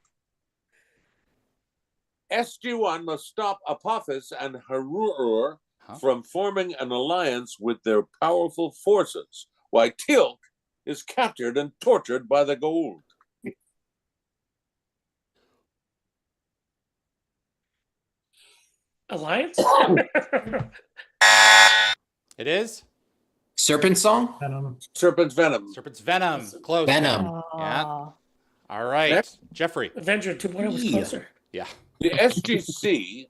SG-1 must stop Apophis and Harur from forming an alliance with their powerful forces, while Teal'c is captured and tortured by the Goa'uld. Alliance? It is? Serpent Song? Venom. Serpent's Venom. Serpent's Venom. Close. Venom. Yeah. All right. Next. Jeffrey. Avenger 2.0 was closer. Yeah. The SGC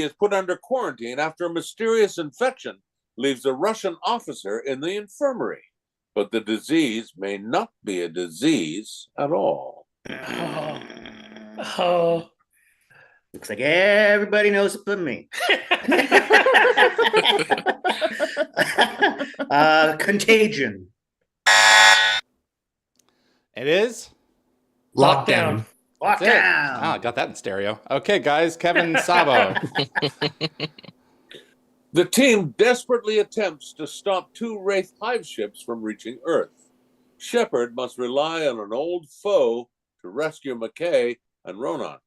is put under quarantine after a mysterious infection leaves a Russian officer in the infirmary. But the disease may not be a disease at all. Oh. Looks like everybody knows it but me. Contagion. It is? Lockdown. That's it. Ah, I got that in stereo. Okay, guys. Kevin Sabo. The team desperately attempts to stop two Wraith hive ships from reaching Earth. Shepard must rely on an old foe to rescue McKay and Ronan.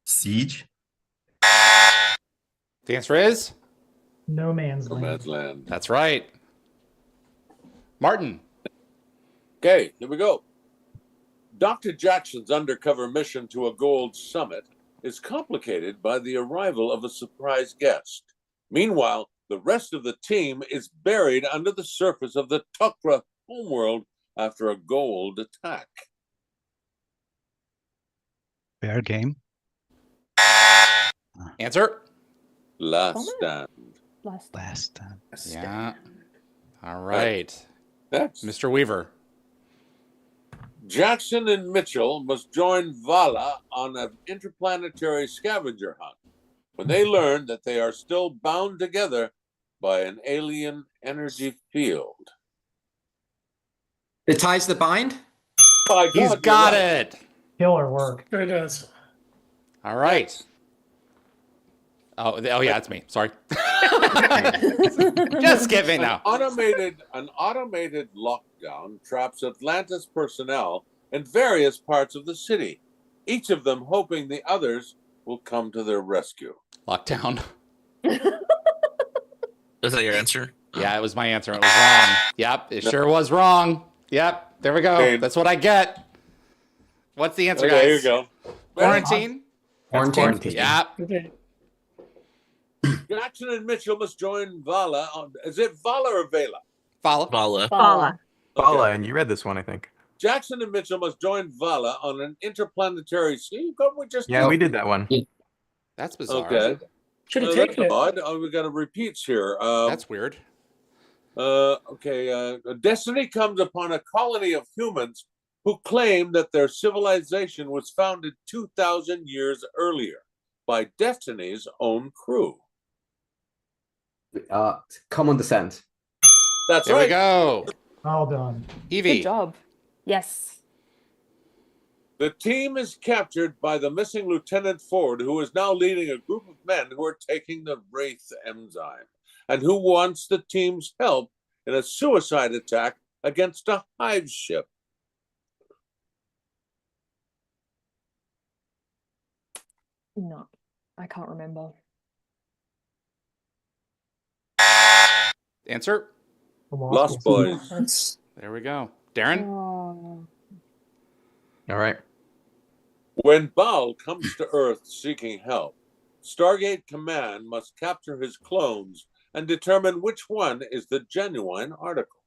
Siege. The answer is? No Man's No Land. Man's Land. That's right. Martin. Okay, here we go. Dr. Jackson's undercover mission to a gold summit is complicated by the arrival of a surprise guest. Meanwhile, the rest of the team is buried under the surface of the Tukra homeworld after a gold attack. Fair game. Answer? Last Stand. Last time. Yeah. All right. Next. Mr. Weaver. Jackson and Mitchell must join Vala on an interplanetary scavenger hunt when they learn that they are still bound together by an alien energy field. It ties the bind? By God, He's you're got right. it. Killer work. Sure does. All right. Oh, yeah, it's me. Sorry. Just kidding now. An automated lockdown traps Atlantis personnel in various parts of the city, each of them hoping the others will come to their rescue. Lockdown. Is that your answer? Yeah, it was my answer. It was wrong. Yep, it sure was wrong. Yep, there we go. Okay. That's what I get. What's the answer, Okay, guys? here you go. Quarantine? Quarantine. Yep. Okay. Jackson and Mitchell must join Vala on. Is it Vala or Vela? Follow. Vala. Paula. Paula, and you read this one, I think. Jackson and Mitchell must join Vala on an interplanetary. See, we just Yeah, we did that one. That's bizarre. Okay. Should have That's taken it. odd. Oh, we got repeats here. That's weird. Okay. Destiny comes upon a colony of humans who claim that their civilization was founded 2,000 years earlier by Destiny's own crew. Common Descent. That's There right. we go. Well done. Evie. Good job. Yes. The team is captured by the missing Lieutenant Ford, who is now leading a group of men who are taking the Wraith enzyme and who wants the team's help in a suicide attack against a hive ship? No, I can't remember. Answer? Lost Boys. There we go. Darren? Oh. All right. When Baal comes to Earth seeking help, Stargate Command must capture his clones and determine which one is the genuine article.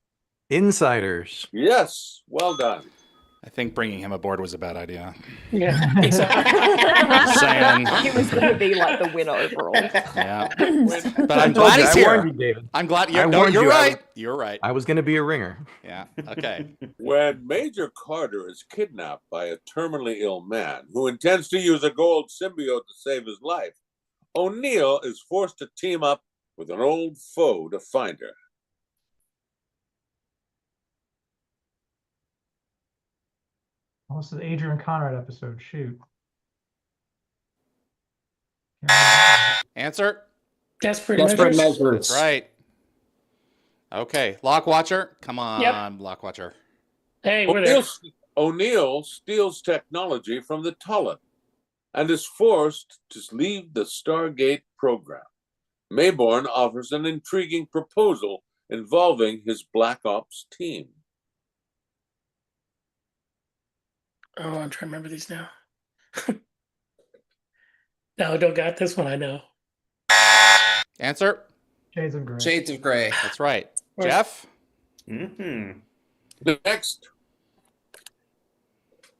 Insiders. Yes, well done. I think bringing him aboard was a bad idea. Yeah, I think so. Saying. He was going to be like the winner overall. Yeah. But I'm glad he's I here. warned you, David. I'm glad I warned you're you, right. You're right. I was going to be a ringer. Yeah. Okay. When Major Carter is kidnapped by a terminally ill man who intends to use a gold symbiote to save his life, O'Neill is forced to team up with an old foe to find her. Oh, this is Adrian Conrad episode. Shoot. Answer? Desperate Desperate measures. measures. That's right. Okay. Lock Watcher. Come on, Yep. Lock Watcher. Hey, we're there. O'Neill steals technology from the Tullen and is forced to leave the Stargate program. Mayborn offers an intriguing proposal involving his Black Ops team. Oh, I'm trying to remember these now. No, I don't got this one. I know. Answer? Shades of Grey. Shades of Grey. That's right. Jeff? Mm-hmm. Next,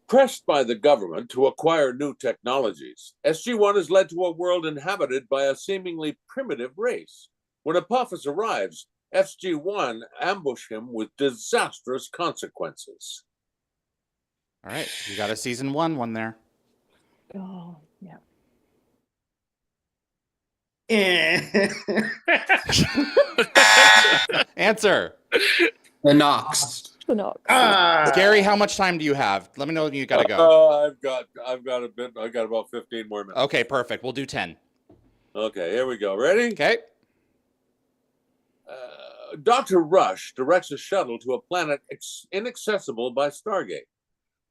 pressed by the government to acquire new technologies, SG-1 is led to a world inhabited by a seemingly primitive race. When Apophis arrives, SG-1 ambush him with disastrous consequences. All right. You got a season one there. Oh, yeah. Answer. The Knox. The Knox. Gary, how much time do you have? Let me know when you gotta go. I've got a bit. I got about 15 more minutes. Okay, perfect. We'll do 10. Okay, here we go. Ready? Okay. Dr. Rush directs a shuttle to a planet inaccessible by Stargate,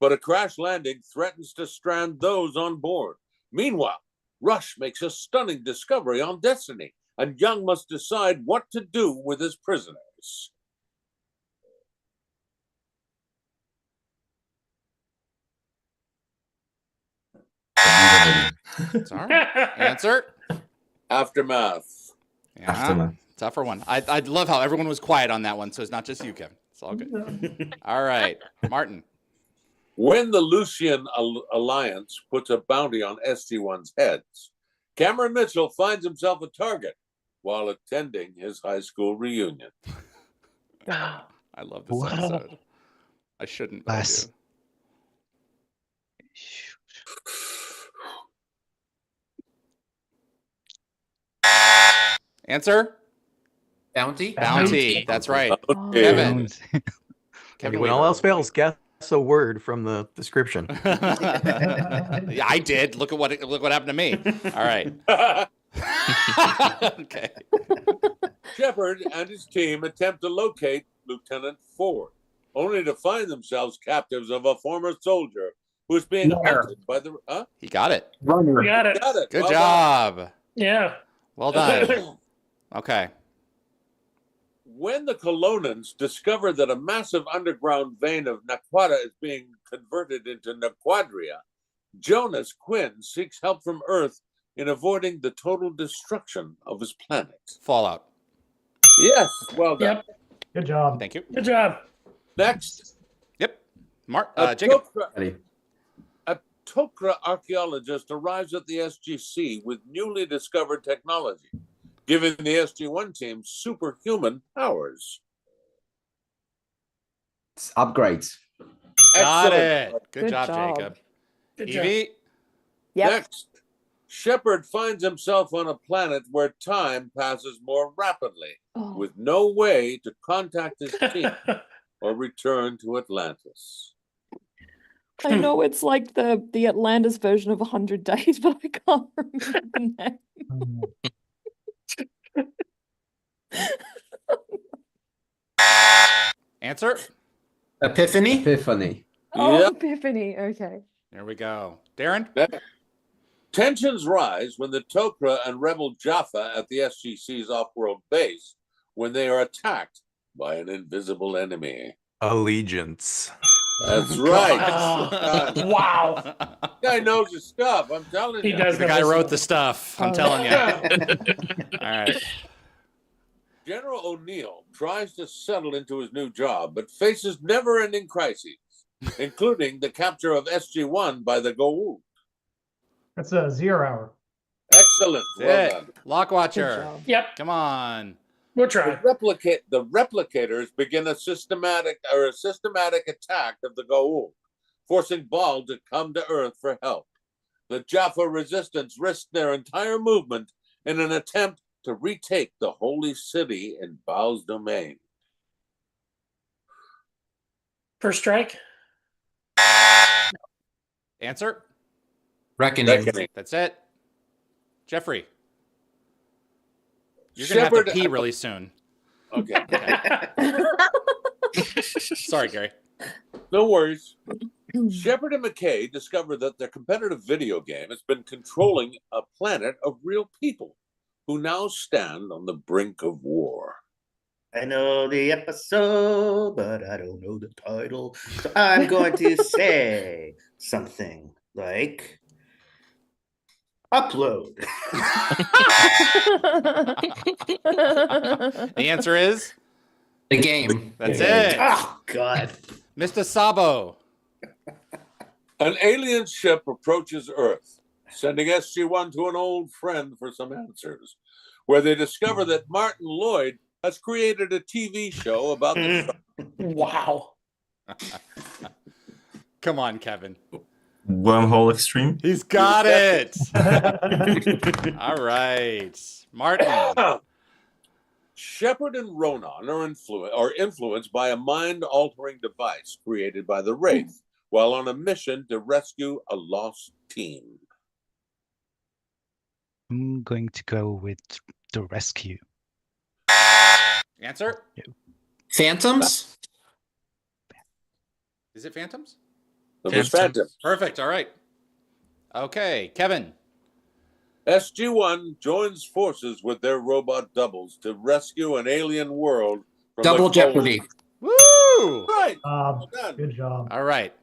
but a crash landing threatens to strand those on board. Meanwhile, Rush makes a stunning discovery on Destiny, and Young must decide what to do with his prisoners. Sorry. Answer. Aftermath. Yeah. Aftermath. Tougher one. I love how everyone was quiet on that one, so it's not just you, Kevin. It's all good. All right. Martin. When the Lucian Alliance puts a bounty on SG-1's heads, Cameron Mitchell finds himself a target while attending his high school reunion. I love this episode. I shouldn't. But I do. Answer? Bounty? Bounty. That's right. Okay. Kevin. Kevin, when all else fails, guess a word from the description. Yeah, I did. Look what happened to me. All right. Okay. Shepard and his team attempt to locate Lieutenant Ford, only to find themselves captives of a former soldier who is being hunted by the. Huh? He got it. Runner. We got it. Got it. Good Well job. done. Yeah. Well done. Okay. When the Colonans discover that a massive underground vein of Naquata is being converted into Naquadria, Jonas Quinn seeks help from Earth in avoiding the total destruction of his planet. Fallout. Yes, well done. Yep. Good job. Thank you. Good job. Next, Yep. a Jacob. Tok'ra archaeologist arrives at the SGC with newly discovered technology, giving the SG-1 team superhuman powers. It's upgrades. Got Excellent. it. Good job, Jacob. Good job. Evie. Yep. Next, Shepard finds himself on a planet where time passes more rapidly, Oh. with no way to contact his team or return to Atlantis. I know it's like the Atlantis version of 100 Days, but I can't remember the name. Answer? Epiphany? Epiphany. Oh, Yep. Epiphany. Okay. There we go. Darren? Tensions rise when the Tok'ra and rebel Jaffa at the SGC's off-world base when they are attacked by an invisible enemy. Allegiance. That's right. Oh, wow. Guy knows his stuff. I'm telling He you. does. The guy wrote the stuff. I'm telling you. All right. General O'Neill tries to settle into his new job, but faces never-ending crises, including the capture of SG-1 by the Goa'uld. That's a 0 hour. Excellent. That's Well it. done. Lockwatcher. Yep. Come on. We'll try. The replicators begin a systematic attack of the Goa'uld, forcing Baal to come to Earth for help. The Jaffa resistance risked their entire movement in an attempt to retake the holy city in Baal's domain. First strike. Answer? Reckoning. That's it. Jeffrey. You're going to have to pee really soon. Okay. Sorry, Gary. No worries. Shepard and McKay discover that their competitive video game has been controlling a planet of real people who now stand on the brink of war. I know the episode, but I don't know the title. So I'm going to say something like upload. The answer is? The game. That's it. Oh, God. Mr. Sabo. An alien ship approaches Earth, sending SG-1 to an old friend for some answers, where they discover that Martin Lloyd has created a TV show about the Wow. Come on, Kevin. Wormhole Extreme. He's got it. All right. Martin. Shepard and Ronan are influenced by a mind-altering device created by the Wraith while on a mission to rescue a lost team. I'm going to go with the rescue. Answer? Phantoms? Is it Phantoms? It was Phantoms. Perfect. All right. Okay, Kevin. SG-1 joins forces with their robot doubles to rescue an alien world from Double Jeopardy. Woo! Right. Good job. All right.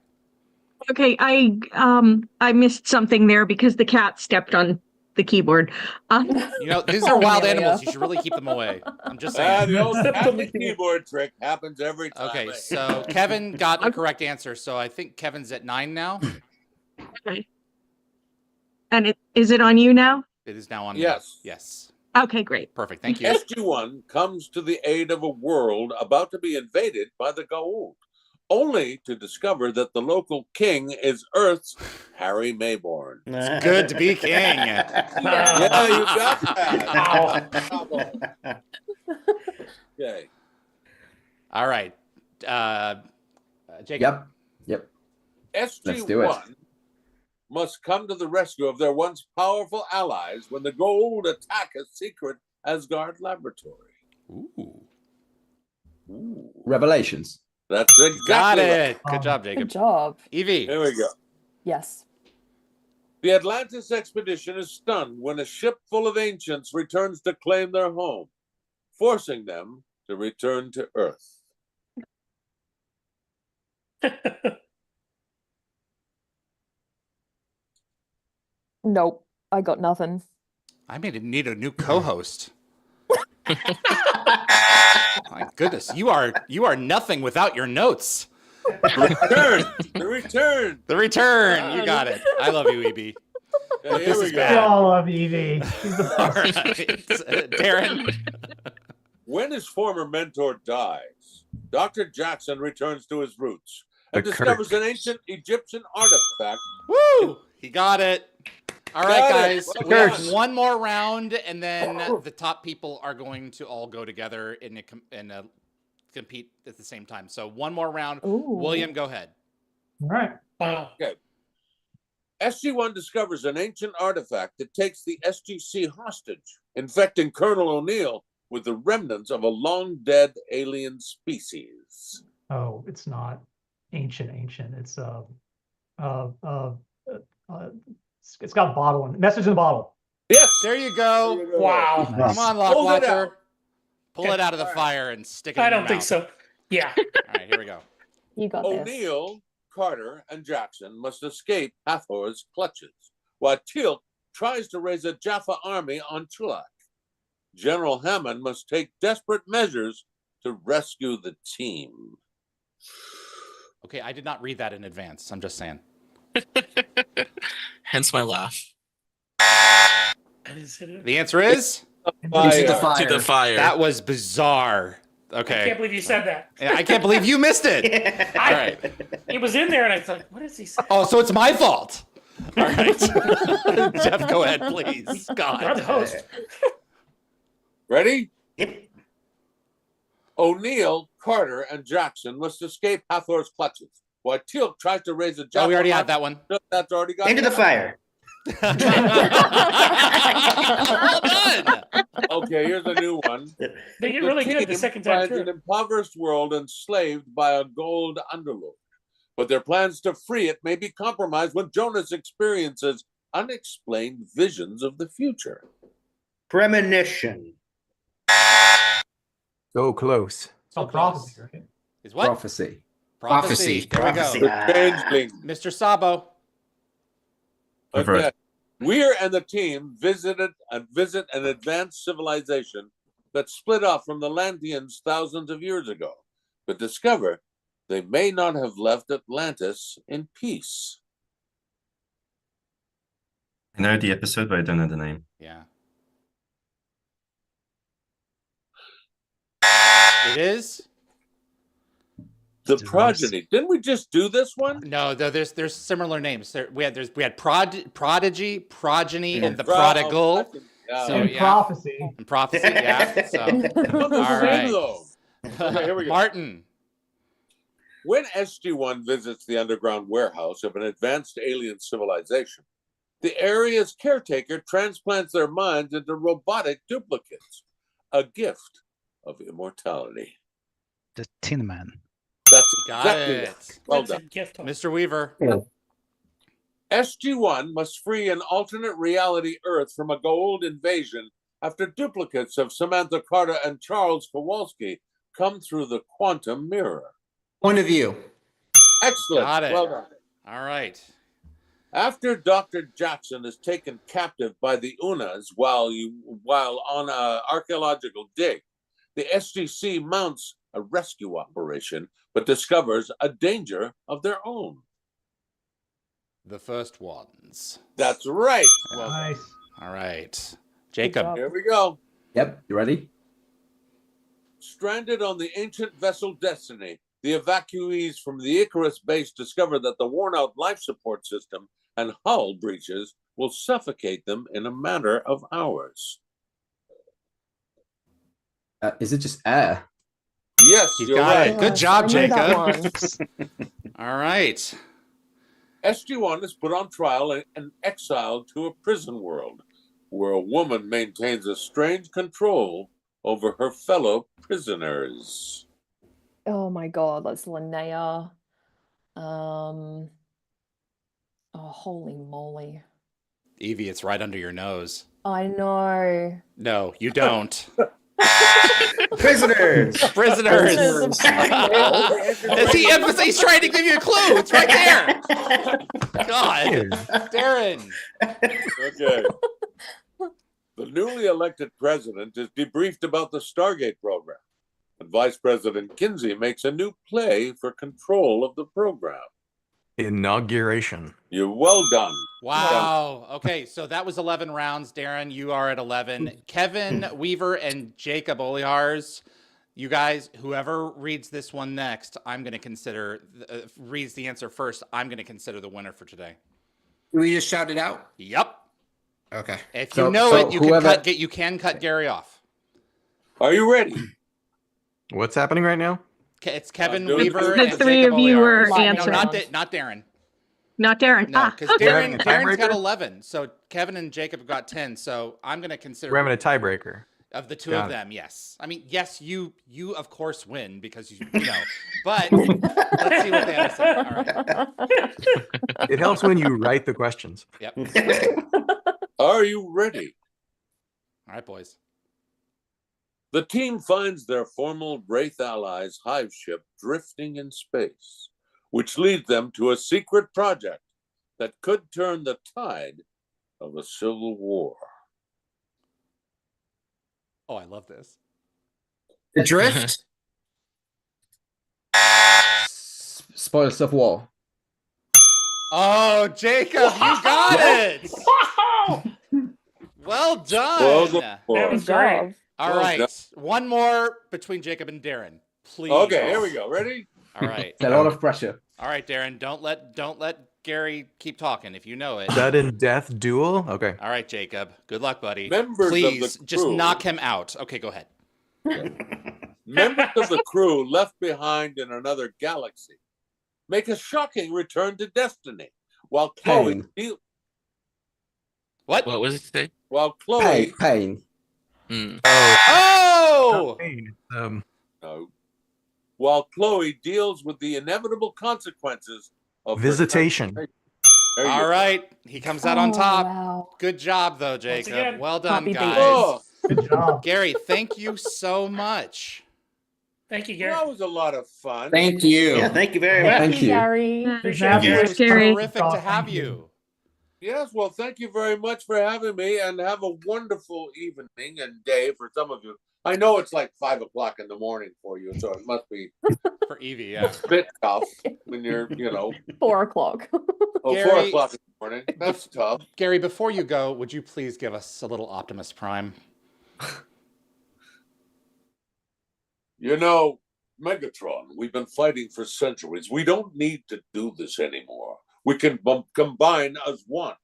Okay, I missed something there because the cat stepped on the keyboard. You know, these are wild animals. You should really keep them away. I'm just saying. The old happy keyboard trick happens every time. Okay, so Kevin got the correct answer. So I think Kevin's at 9 now. Okay. And is it on you now? It is now on Yes. me. Yes. Okay, great. Perfect. Thank you. SG-1 comes to the aid of a world about to be invaded by the Goa'uld, only to discover that the local king is Earth's Harry Mayborn. It's good to be king. Yeah, you got that. Okay. All right. Jacob. Yep. Let's do it. SG-1 must come to the rescue of their once powerful allies when the Goa'uld attack a secret Asgard laboratory. Ooh. Revelations. That's exactly Got right. it. Good job, Jacob. Good job. Evie. Here we go. Yes. The Atlantis expedition is stunned when a ship full of ancients returns to claim their home, forcing them to return to Earth. Nope. I got nothing. I need a new co-host. My goodness, you are nothing without your notes. The return. The return. You got it. I love you, EB. Yeah, This is We bad. all love Evie. She's the All best. right. Darren. When his former mentor dies, Dr. Jackson returns to his roots and The discovers Kirk. an ancient Egyptian artifact. Woo! He got it. All right, Got it. guys. Well We have done. one more round, and then the top people are going to all go together in a compete at the same time. So one more round. Ooh. William, go ahead. All right. Wow. Okay. SG-1 discovers an ancient artifact that takes the SGC hostage, infecting Colonel O'Neill with the remnants of a long-dead alien species. Oh, it's not ancient. It's it's got a bottle in it. Message in the bottle. Yes. There you go. Wow. Come on, Hold it Lockwatcher. out. Pull it out of the fire and stick it in I your don't think mouth. so. Yeah. All right, here we go. You got this. O'Neill, Carter, and Jackson must escape Hathor's clutches, while Teal'c tries to raise a Jaffa army on Chulak. General Hammond must take desperate measures to rescue the team. Okay, I did not read that in advance. I'm just saying. Hence my laugh. The answer is Into the fire. To the fire. that was bizarre. I Okay, can't believe you said that. Yeah, I can't believe you missed it. All right. It was in there, and I thought, what does he say? Oh, so it's my fault. All right, Jeff, go ahead, please. You're the God. host. Ready? Yep. O'Neill, Carter, and Jackson must escape Hathor's clutches, while Teal'c tries to raise a Jaffa Oh, we already had army. that one. That's already got Into the fire. Well done. Okay, here's a new one. They get really good the team second time finds an through. impoverished world enslaved by a gold underlord, but their plans to free it may be compromised when Jonas experiences unexplained visions of the future. Premonition. So close. Oh, prophecy, right? Is what? Prophecy. Prophecy. There Prophecy. we go. The changeling. Mr. Sabo. I've heard. Okay. Weir and the team visit an advanced civilization that split off from the Lanteans thousands of years ago, but discover they may not have left Atlantis in peace. I know the episode, but I don't know the name. Yeah. It is. The Progeny. Didn't we just do this one? No, there's similar names. We had Prodigy, Progeny, and the Pro- Prodigal. Yeah. So, And yeah. prophecy. And Prophecy, yeah. So, All right. Okay, here we go. Martin. When SG-1 visits the underground warehouse of an advanced alien civilization, the area's caretaker transplants their minds into robotic duplicates, a gift of immortality. The Tin Man. That's Got exactly it. it. Well That's a done. gift. Mr. Weaver. SG-1 must free an alternate reality Earth from a gold invasion after duplicates of Samantha Carter and Charles Kowalski come through the quantum mirror. Point of view. Excellent. Got it. Well done. All right. After Dr. Jackson is taken captive by the Unas while on an archaeological dig, the SGC mounts a rescue operation, but discovers a danger of their own. The first ones. That's right. Well, Nice. All right. job. Jacob. here we go. Yep, you ready? Stranded on the ancient vessel Destiny, the evacuees from the Icarus base discover that the worn-out life support system and hull breaches will suffocate them in a matter of hours. Is it just air? Yes, He's you're got right. it. Good job, I knew that Jacob. All right. SG-1 is put on trial and exiled to a prison world where a woman maintains a strange control over her fellow prisoners. Oh my god, that's Linnea. Oh, holy moly. Evie, it's right under your nose. I know. No, you don't. Prisoners. Prisoners. Prisoners of He's trying to give you a clue. It's right there. God. Darren. Okay. The newly elected president is debriefed about the Stargate program, and Vice President Kinsey makes a new play for control of the program. Inauguration. You're well done. Wow. Okay, so that was 11 rounds. Darren, you are at 11. Kevin, Weaver, and Jacob Olihars, you guys, whoever reads this one next, I'm going to consider, reads the answer first, I'm going to consider the winner for today. We just shout it out? Yep. Okay. If you know it, you can cut Gary off. Are you ready? What's happening right now? It's Kevin, doing Weaver, The and three Jacob of you were Olihars. answering. No, not Darren. Not Darren. No, because We're having a Darren's got tiebreaker? 11. So Kevin and Jacob have got 10. So I'm going to consider. We're having a tiebreaker. Of the two Got of it. them, yes. I mean, yes, you of course win because you know. But let's see what they have to say. All right. It helps when you write the questions. Yep. Are you ready? All right, boys. The team finds their former Wraith allies' hive ship drifting in space, which leads them to a secret project that could turn the tide of a civil war. Oh, I love this. The drift. Spoils of war. Oh, Jacob, you got it. Wow! Well done. Well, That was great. All well right. done. One more between Jacob and Darren. Please. Okay, here we go. Ready? All right. It's a lot of pressure. All right, Darren. Don't let Gary keep talking if you know it. Sudden death duel? Okay. All right, Jacob. Good luck, buddy. Members of the Please just crew. knock him out. Okay, go ahead. Members of the crew left behind in another galaxy make a shocking return to destiny, while Chloe What? What was it say? while Chloe Pain. Oh! Pain. no, while Chloe deals with the inevitable consequences of her Visitation. transformation. There you All go. right. He comes out on Oh, top. wow. Good job, though, Jacob. again, Well done, be beaten. guys. Oh, Good job. Gary, thank you so much. Thank you, Gary. that was a lot of fun. Thank you. Yeah, thank you very much. Thank you. Gary. Appreciate Thank it, you. It Gary. was Gary. terrific to have Thank you. Yes, well, thank you very much for having me, and have a wonderful evening and day for some of you. I know it's like 5 o'clock in the morning for you, so it must be For Evie, yeah. a bit tough when you're, 4 o'clock. 4 Gary, o'clock in the morning. That's tough. Gary, before you go, would you please give us a little Optimus Prime? Megatron, we've been fighting for centuries. We don't need to do this anymore. We can combine as one.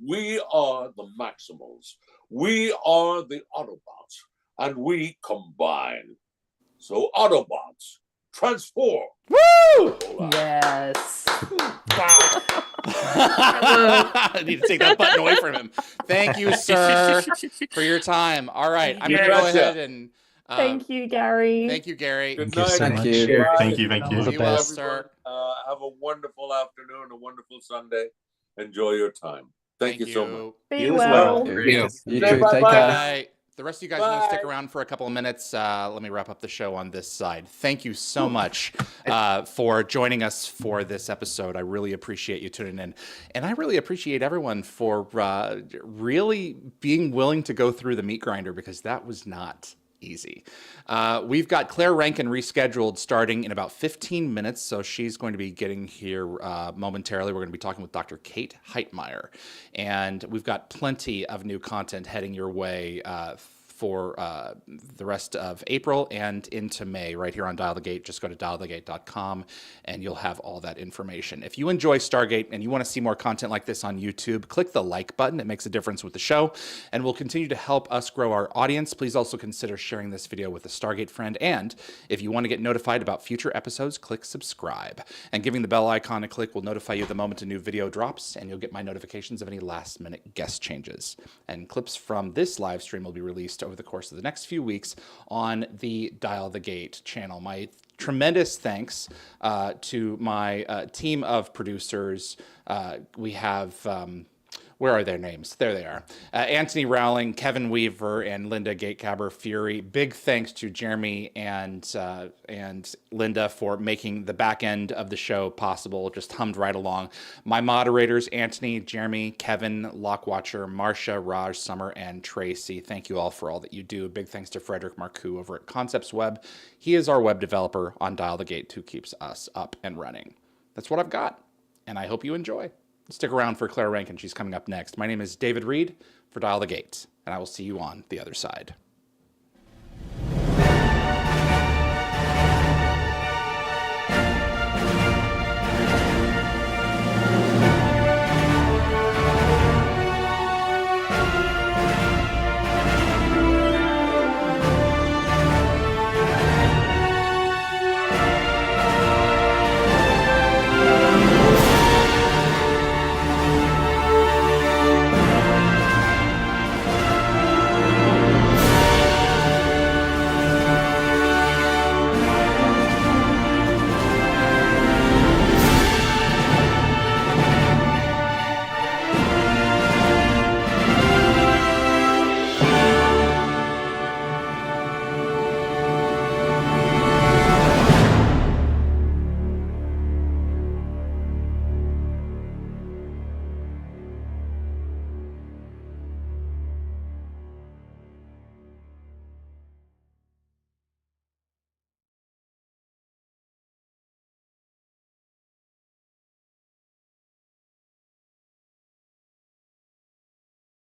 We are the Maximals. We are the Autobots. And we combine. So Autobots, transform. Woo! Yes. Wow. I need to take that button away from him. Thank you, sir, for your time. All right, I'm going to go ahead and... Thank you, Gary. Thank you, Gary. Good Thank you night. so Thank much. you. Thank you. Thank All you. the Be best, best. sir. Have a wonderful afternoon, a wonderful Sunday. Enjoy your time. Thank you so much. Be You as well. well. You Say too. Take bye-bye. care. Bye. The rest of you guys want to stick Bye. around for a couple of minutes. Let me wrap up the show on this side. Thank you so much for joining us for this episode. I really appreciate you tuning in. And I really appreciate everyone for really being willing to go through the meat grinder, because that was not easy. We've got Claire Rankin rescheduled starting in about 15 minutes, so she's going to be getting here momentarily. We're going to be talking with Dr. Kate Heitmeyer, and we've got plenty of new content heading your way for the rest of April and into May right here on Dial the Gate. Just go to dialthegate.com and you'll have all that information. If you enjoy Stargate and you want to see more content like this on YouTube, click the like button. It makes a difference with the show and will continue to help us grow our audience. Please also consider sharing this video with a Stargate friend. And if you want to get notified about future episodes, click subscribe. And giving the bell icon a click will notify you the moment a new video drops, and you'll get my notifications of any last-minute guest changes. And clips from this live stream will be released over the course of the next few weeks on the Dial the Gate channel. My tremendous thanks to my team of producers. We have... where are their names? There they are. Anthony Rowling, Kevin Weaver, and Linda Gatecaber Fury. Big thanks to Jeremy and Linda for making the back end of the show possible. Just hummed right along. My moderators, Anthony, Jeremy, Kevin, Lockwatcher, Marcia, Raj, Summer, and Tracy. Thank you all for all that you do. Big thanks to Frederick Marcoux over at Concepts Web. He is our web developer on Dial the Gate who keeps us up and running. That's what I've got, and I hope you enjoy. Stick around for Claire Rankin. She's coming up next. My name is David Reed for Dial the Gate, and I will see you on the other side.